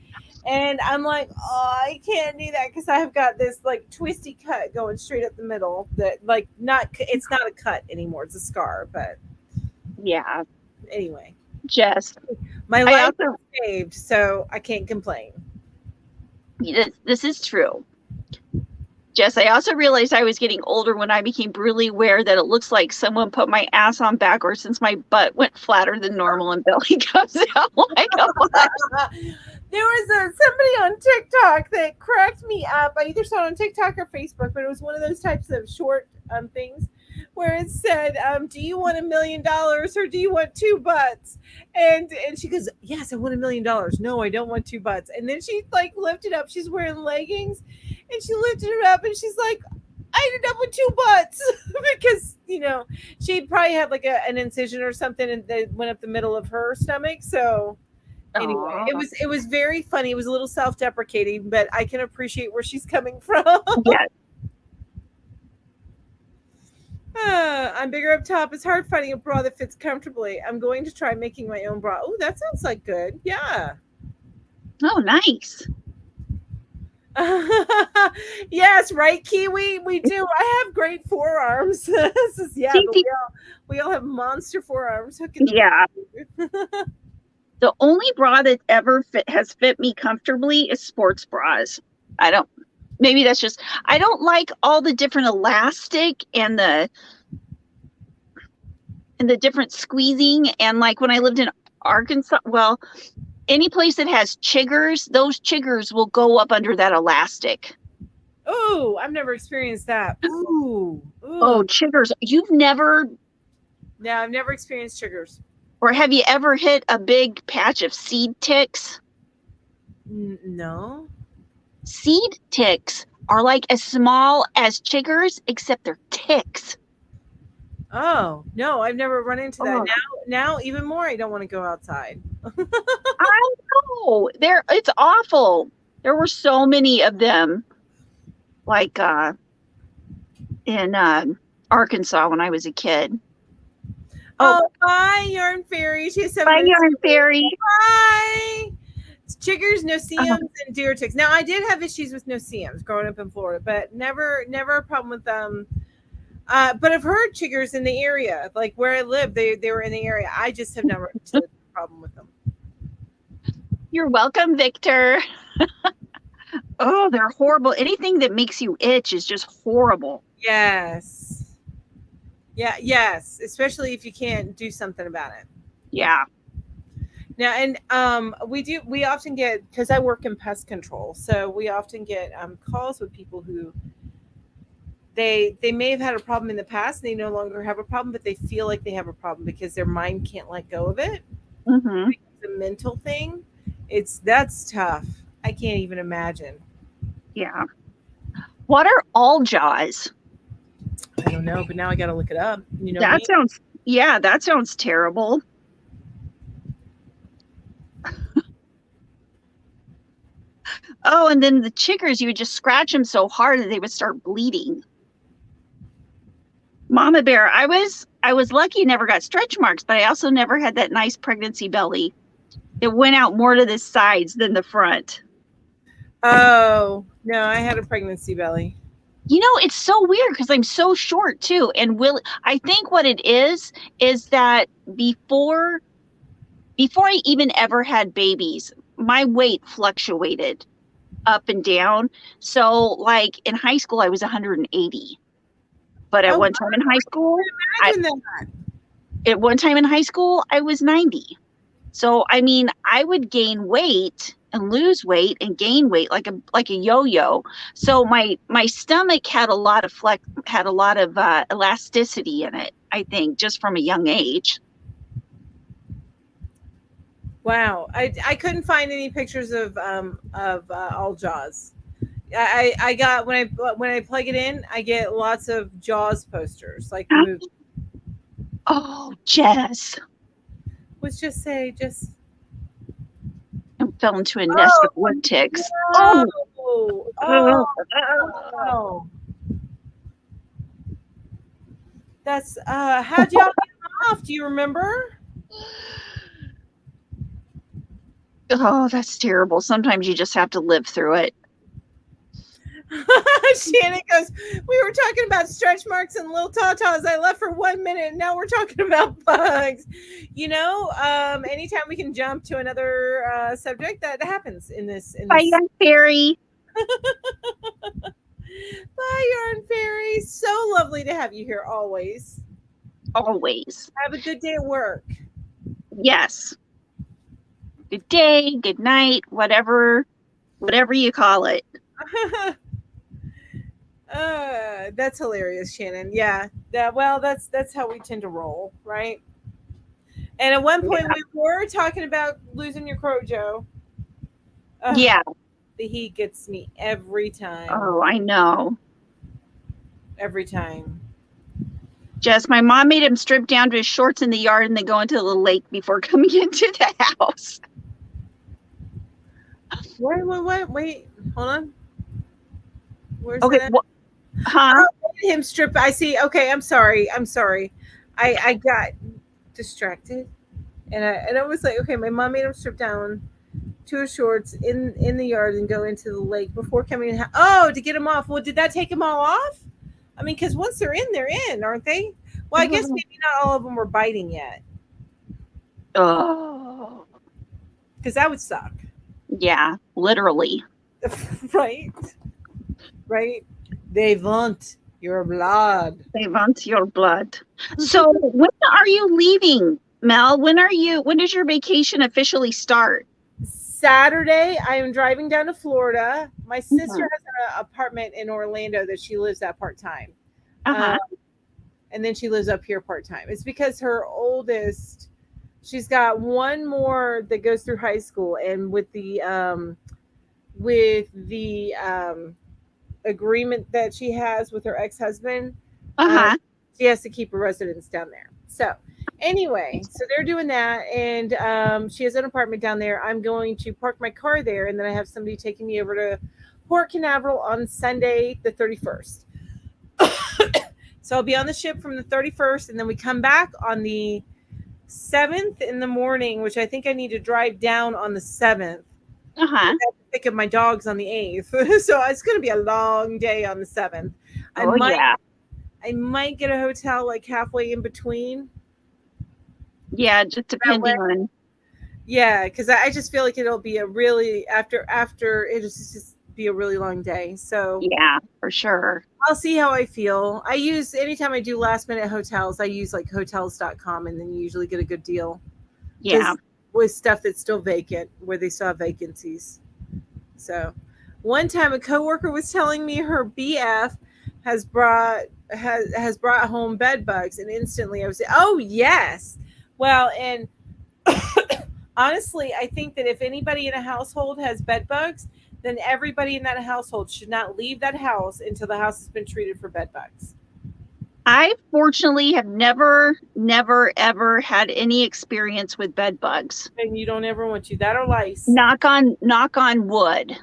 And I'm like, oh, I can't do that because I have got this like twisty cut going straight up the middle. That like it's not a cut anymore; it's a scar. But yeah. Anyway, Jess, my life is saved, so I can't complain. This is true. Jess, I also realized I was getting older when I became really aware that it looks like someone put my ass on backwards since my butt went flatter than normal and belly comes out like a butt. There was somebody on TikTok that cracked me up. I either saw it on TikTok or Facebook, but it was one of those types of short things where it said, do you want $1 million or do you want 2 butts? And she goes, yes, I want $1 million. No, I don't want 2 butts. And then she like lifted up. She's wearing leggings and she lifted it up and she's like, I ended up with 2 butts because, she probably had like an incision or something and they went up the middle of her stomach. So anyway, it was very funny. It was a little self-deprecating, but I can appreciate where she's coming from. Yes. I'm bigger up top. It's hard finding a bra that fits comfortably. I'm going to try making my own bra. Oh, that sounds like good. Yeah. Oh, nice. Yes, right, Kiwi? We do. I have great forearms. We all have monster forearms. Yeah. The only bra that ever has fit me comfortably is sports bras. I don't like all the different elastic and the different squeezing. And like when I lived in Arkansas, well, any place that has chiggers, those chiggers will go up under that elastic. Oh, I've never experienced that. Ooh. Oh, chiggers. You've never? No, I've never experienced chiggers. Or have you ever hit a big patch of seed ticks? No. Seed ticks are like as small as chiggers, except they're ticks. Oh, no, I've never run into that. Oh, Now even more I don't want to go outside. I know. It's awful. There were so many of them, like in Arkansas when I was a kid. Oh, Oh, bye, Yarn Fairy. She has 7 bye, minutes. Yarn Fairy. Bye. It's chiggers, Uh, no-see-ums, and deer ticks. Now, I did have issues with no-see-ums growing up in Florida, but never a problem with them. But I've heard chiggers in the area, like where I live. They were in the area. I just have never had a problem with them. you're welcome, Victor. Oh, they're horrible. Anything that makes you itch is just horrible. Yes. Yeah. Yes. Especially if you can't do something about it. Yeah. Now, and we often get, because I work in pest control, so we often get calls with people who they may have had a problem in the past and they no longer have a problem, but they feel like they have a problem because their mind can't let go of it. Mm-hmm. It's a mental thing. That's tough. I can't even imagine. Yeah. What are all jaws? I don't know, but now I got to look it up. You know, that sounds terrible. Oh, and then the chiggers, you would just scratch them so hard that they would start bleeding. Mama Bear, I was lucky, never got stretch marks, but I also never had that nice pregnancy belly. It went out more to the sides than the front. Oh, no, I had a pregnancy belly. You know, it's so weird because I'm so short too. And I think what it is that before I even ever had babies, my weight fluctuated up and down. So like in high school, I was 180. But at one time in high school, I was 90. So I mean, I would gain weight and lose weight and gain weight like a yo-yo. So my stomach had a lot of elasticity in it, I think, just from a young age. Wow, I couldn't find any pictures of all Jaws. I got when I plug it in, I get lots of Jaws posters, like the movie. Oh, Jess. Let's just say, I fell into a nest of wood ticks. No. Oh. That's how'd y'all get off? Do you remember? Oh, that's terrible. Sometimes you just have to live through it. Shannon goes, we were talking about stretch marks and little tatas. I left for 1 minute and now we're talking about bugs. You know, anytime we can jump to another subject, that happens in this. Bye, Yarn Fairy. Bye, Yarn Fairy. So lovely to have you here always. Always. Have a good day at work. Yes. Good day, good night, whatever you call it. That's hilarious, Shannon. Yeah. That's how we tend to roll, right? And at one point we were talking about losing your Crojo. Yeah. The heat gets me every time. Oh, I know. Every time. Jess, my mom made him strip down to his shorts in the yard and then go into the lake before coming into the house. Wait, hold on. Where's okay, that? Huh? Him strip. I see. Okay, I'm sorry. I got distracted, and I was like, okay, my mom made him strip down to his shorts in the yard and go into the lake before coming in. To get him off. Well, did that take him all off? I mean, because once they're in, aren't they? Well, I guess maybe not all of them were biting yet. Oh, because that would suck. Yeah, literally. Right. They want your blood. So when are you leaving, Mel? When does your vacation officially start? Saturday. I am driving down to Florida. My sister has an apartment in Orlando that she lives at part-time. And then she lives up here part-time. It's because her oldest She's got one more that goes through high school, and with the agreement that she has with her ex-husband, um, Uh-huh. she has to keep a residence down there. So anyway, so they're doing that, and she has an apartment down there. I'm going to park my car there, and then I have somebody taking me over to Port Canaveral on Sunday the 31st. So I'll be on the ship from the 31st, and then we come back on the 7th in the morning, which I think I need to drive down on the 7th. Uh-huh. Pick up my dogs on the 8th. So it's going to be a long day on the 7th. I Oh might yeah. I might get a hotel like halfway in between. Yeah, just depending on. Yeah, because I just feel like it'll be a really after it'll just be a really long day. So Yeah, for sure. I'll see how I feel. I use anytime I do last minute hotels, I use like hotels.com, and then you usually get a good deal. Yeah. With stuff that's still vacant, where they still have vacancies. So one time a coworker was telling me her BF has brought home bed bugs, and instantly I was like, oh yes. Well, and honestly, I think that if anybody in a household has bed bugs, then everybody in that household should not leave that house until the house has been treated for bed bugs. I fortunately have never, ever had any experience with bed bugs. And you don't ever want to. That or lice. Knock on wood.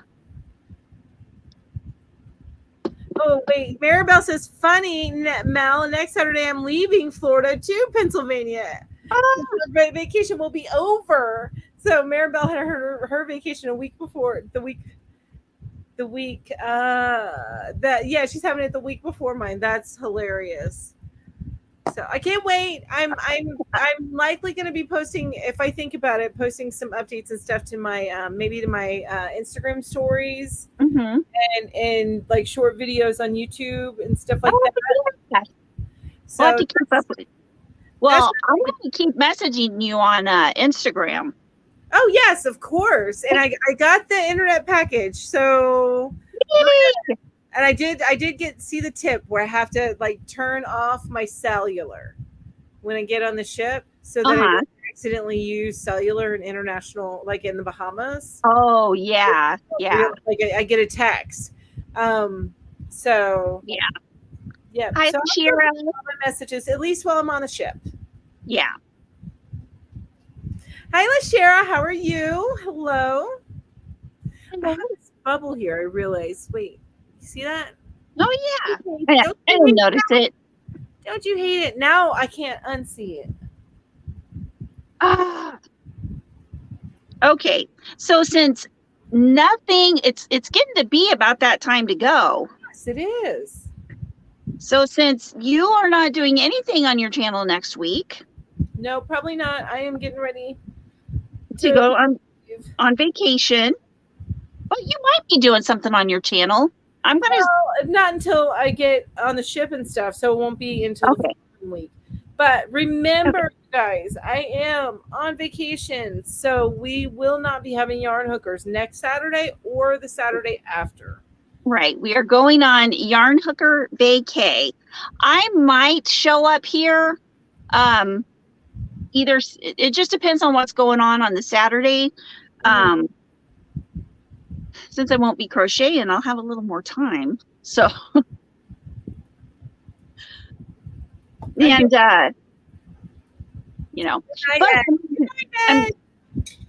Oh, wait. Maribel says, funny, Mel, next Saturday I'm leaving Florida to Pennsylvania. Oh. Vacation will be over. So Maribel had her vacation a week before she's having it the week before mine. That's hilarious. So I can't wait. I'm likely going to be posting, if I think about it, posting some updates and stuff to my maybe to my Instagram stories, Mm-hmm. and like short videos on YouTube and stuff like that. Yeah. So we'll have to keep up with it. Well, I'm going to keep messaging you on Instagram. Oh yes, of course. And I got the internet package. So Yay! and I did see the tip where I have to like turn off my cellular when I get on the ship, so that I don't accidentally use cellular in international, like in the Bahamas. Oh yeah, yeah. Like I get a text. So yeah. Hi, so Shira. my messages at least while I'm on the ship. Yeah. Hi, LaShara. How are you? Hello. Hello. I have this bubble here. I realize. Wait, you see that? Oh yeah. I didn't notice it. Don't you hate it? Now I can't unsee it. Okay. So since nothing, it's getting to be about that time to go. Yes, it is. So since you are not doing anything on your channel next week, no, probably not. I am getting ready to go on vacation. Well, you might be doing something on your channel. I'm gonna not until I get on the ship and stuff, so it won't be until the following week. But remember, guys, I am on vacation, so we will not be having yarn hookers next Saturday or the Saturday after. Right. We are going on yarn hooker vacay. I might show up here. Either it just depends on what's going on the Saturday. Since I won't be crocheting, I'll have a little more time. So, and you know, but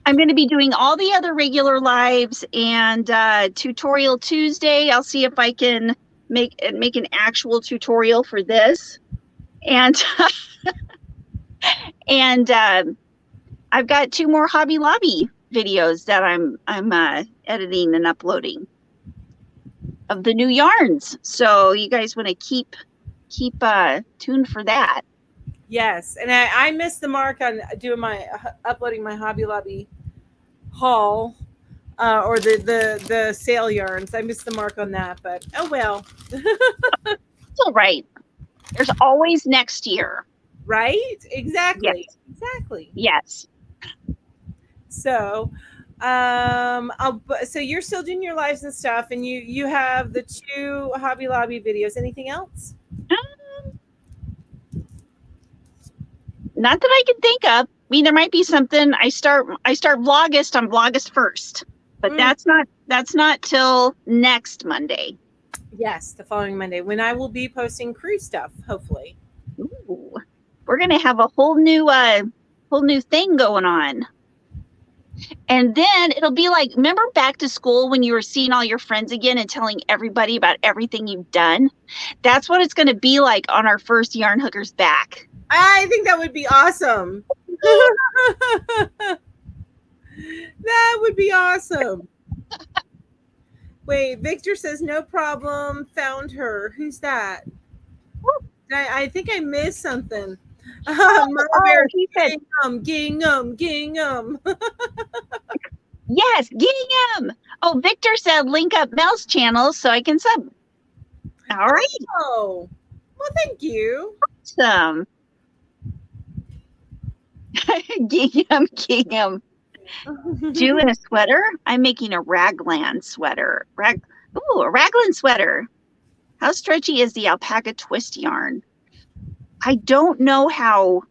I'm going to be doing all the other regular lives and tutorial Tuesday. I'll see if I can make an actual tutorial for this, and and I've got 2 more Hobby Lobby videos that I'm editing and uploading of the new yarns. So you guys want to keep tuned for that. Yes, and I missed the mark on doing uploading my Hobby Lobby haul or the sale yarns. I missed the mark on that, but oh well. It's all right. There's always next year. Right? Exactly. Yes. Exactly. Yes. So, so you're still doing your lives and stuff, and you have the 2 Hobby Lobby videos. Anything else? Not that I can think of. I mean, there might be something. I start Vlogust on Vlogust 1st, but that's not till next Monday. Yes, the following Monday when I will be posting cruise stuff, hopefully. Ooh, we're gonna have a whole new thing going on. And then it'll be like, remember back to school when you were seeing all your friends again and telling everybody about everything you've done? That's what it's going to be like on our first Yarn Hookers back. I think that would be awesome. That would be awesome. Wait, Victor says no problem. Found her. Who's that? I think I missed something. Mama Bear, he said, gingham. Yes, gingham. Oh, Victor said link up Mel's channel so I can sub. All right. Oh, well, thank you. Awesome. Gingham. Doing a sweater? I'm making a raglan sweater. Ooh, a raglan sweater. How stretchy is the alpaca twist yarn? I don't know how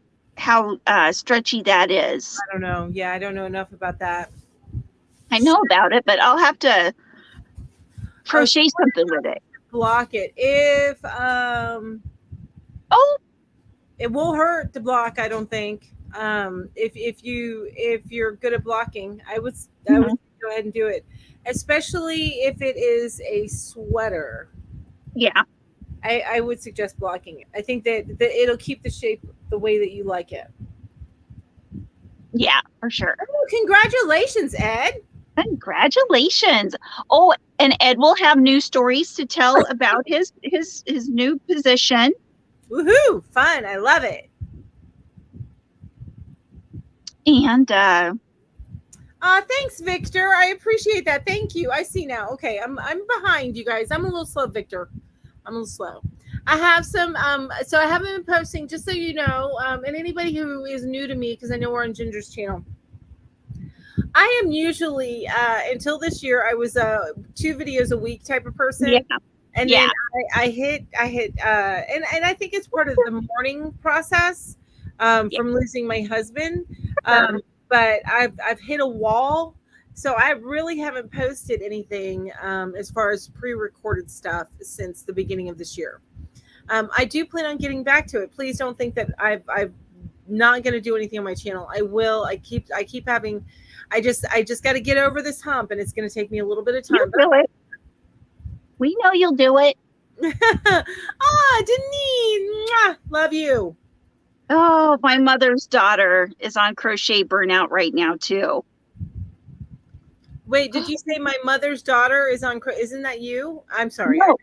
stretchy that is. I don't know. Yeah, I don't know enough about that. I know about it, but I'll have to crochet something with it. Block it. If it won't hurt to block, I don't think. If you're good at blocking, I would go ahead and do it, especially if it is a sweater. Yeah, I would suggest blocking it. I think that it'll keep the shape the way that you like it. Yeah, for sure. Oh, congratulations, Ed. Congratulations. Oh, and Ed will have new stories to tell about his new position. Woohoo! Fun. I love it. And thanks, Victor. I appreciate that. Thank you. I see now. Okay, I'm behind you guys. I'm a little slow, Victor. I'm a little slow. I have some so I haven't been posting, just so you know, and anybody who is new to me, because I know we're on Ginger's channel. I am usually until this year I was a 2 videos a week type of person. Yeah. And then I hit and I think it's part of the mourning process from losing my husband. But I've hit a wall, so I really haven't posted anything as far as pre-recorded stuff since the beginning of this year. I do plan on getting back to it. Please don't think that I'm not going to do anything on my channel. I will. I keep having. I just got to get over this hump, and it's going to take me a little bit of time. You'll do it. We know you'll do it. Denise, love you. Oh, my mother's daughter is on Crochet Burnout right now too. Wait, did you say my mother's daughter is on? Isn't that you? I'm sorry. No.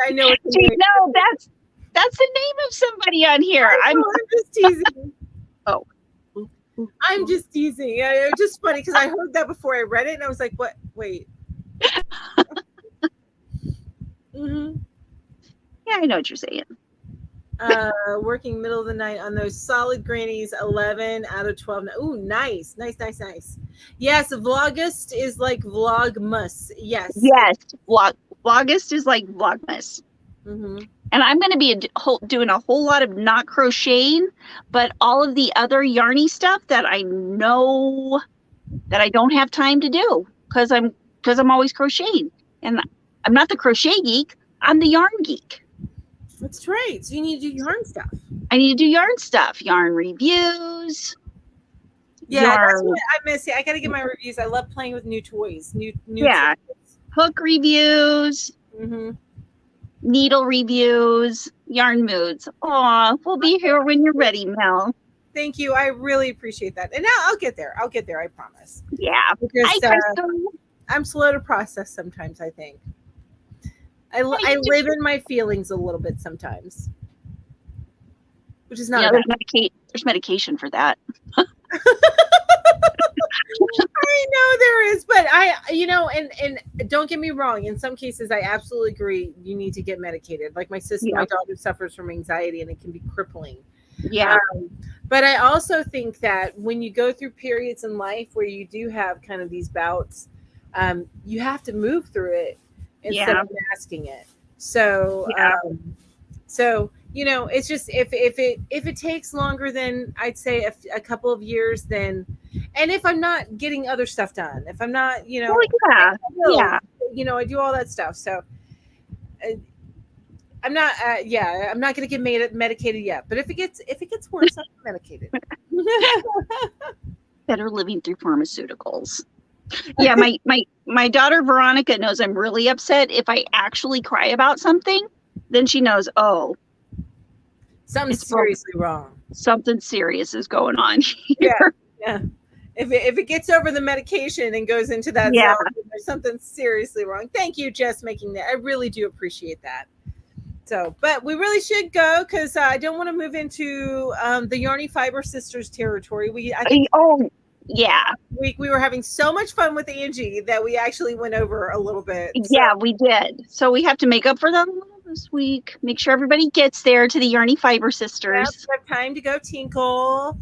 I know it's no, that's the name of somebody on here. I'm just teasing. Oh. I'm just teasing. It's just funny because I heard that before I read it, and I was like, "What? Wait." Yeah, I know what you're saying. Working middle of the night on those solid grannies. 11 out of 12. Ooh, nice. Yes, Vlogust is like Vlogmas. Yes. Vlogust is like Vlogmas. And I'm going to be doing a whole lot of not crocheting, but all of the other yarny stuff that I know that I don't have time to do because I'm always crocheting. And I'm not the crochet geek. I'm the yarn geek. That's right. So you need to do yarn stuff. I need to do yarn stuff, yarn reviews. Yeah, that's what I miss. I got to get my reviews. I love playing with new toys. New toys. Hook reviews. Needle reviews, yarn moods. Aw, we'll be here when you're ready, Mel. Thank you. I really appreciate that. And now I'll get there. I promise. Yeah. Because I'm slow to process sometimes, I think. I live in my feelings a little bit sometimes, which is not there's medication for that. I know there is, but and don't get me wrong. In some cases, I absolutely agree. You need to get medicated. Like my sister, my daughter suffers from anxiety, and it can be crippling. Yeah. But I also think that when you go through periods in life where you do have kind of these bouts, you have to move through it instead of masking it. So, you know, it's just if it takes longer than I'd say a couple of years, then, and if I'm not getting other stuff done, if I'm not, you Oh know, yeah, yeah. you know, I do all that stuff. So uh, I'm not, yeah, I'm not going to get medicated yet. But if it gets worse, I'm medicated. Better living through pharmaceuticals. Yeah, my daughter Veronica knows I'm really upset if I actually cry about something. Then she knows, oh, Something's it's seriously wrong. something serious is going on here. Yeah, yeah. If it gets over the medication and goes into that Yeah. zone, there's something seriously wrong. Thank you, Jess, making that. I really do appreciate that. So, but we really should go because I don't want to move into the Yarny Fiber Sisters territory. I think Oh, yeah. we were having so much fun with Angie that we actually went over a little bit. Yeah, So, we did. So we have to make up for that a little this week. Make sure everybody gets there to the Yarny Fiber yep, Sisters. we have time to go tinkle.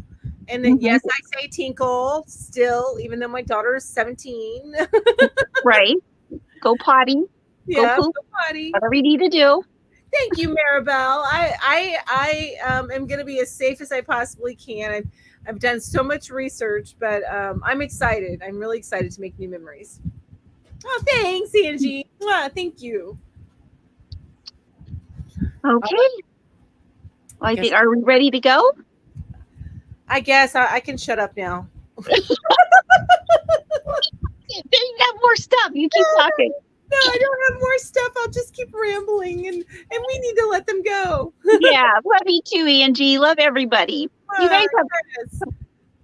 And then, yes, I say tinkle still, even though my daughter is 17. Right. Go potty. Yeah, Go poop. go potty. Whatever you need to do. Thank you, Maribel. I am going to be as safe as I possibly can. I've done so much research, but I'm excited. I'm really excited to make new memories. Oh, thanks, Angie. Thank you. Okay. Well, I think, are we ready to go? I guess I can shut up now. You got more stuff. You keep talking. No, I don't have more stuff. I'll just keep rambling, and we need to let them go. Yeah, love you too, Angie. Love everybody. You guys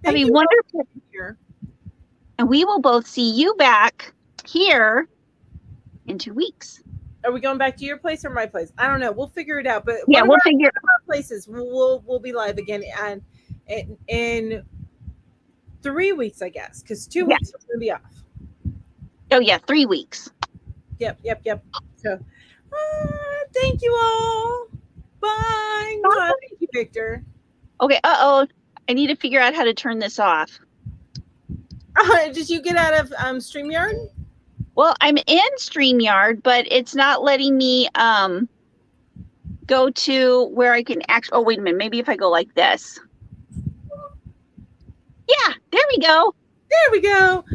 have a wonderful year. And we will both see you back here in 2 weeks. Are we going back to your place or my place? I don't know. We'll figure it out. But yeah, we'll figure our places. We'll be live again and in 3 weeks, I guess, because 2 weeks we're gonna be off. Oh yeah, 3 weeks. Yep. So, thank you all. Bye. Bye. Thank you, Victor. Okay. I need to figure out how to turn this off. Did you get out of StreamYard? Well, I'm in StreamYard, but it's not letting me go to where I can actually. Oh, wait a minute. Maybe if I go like this. Yeah, there we go. There we go.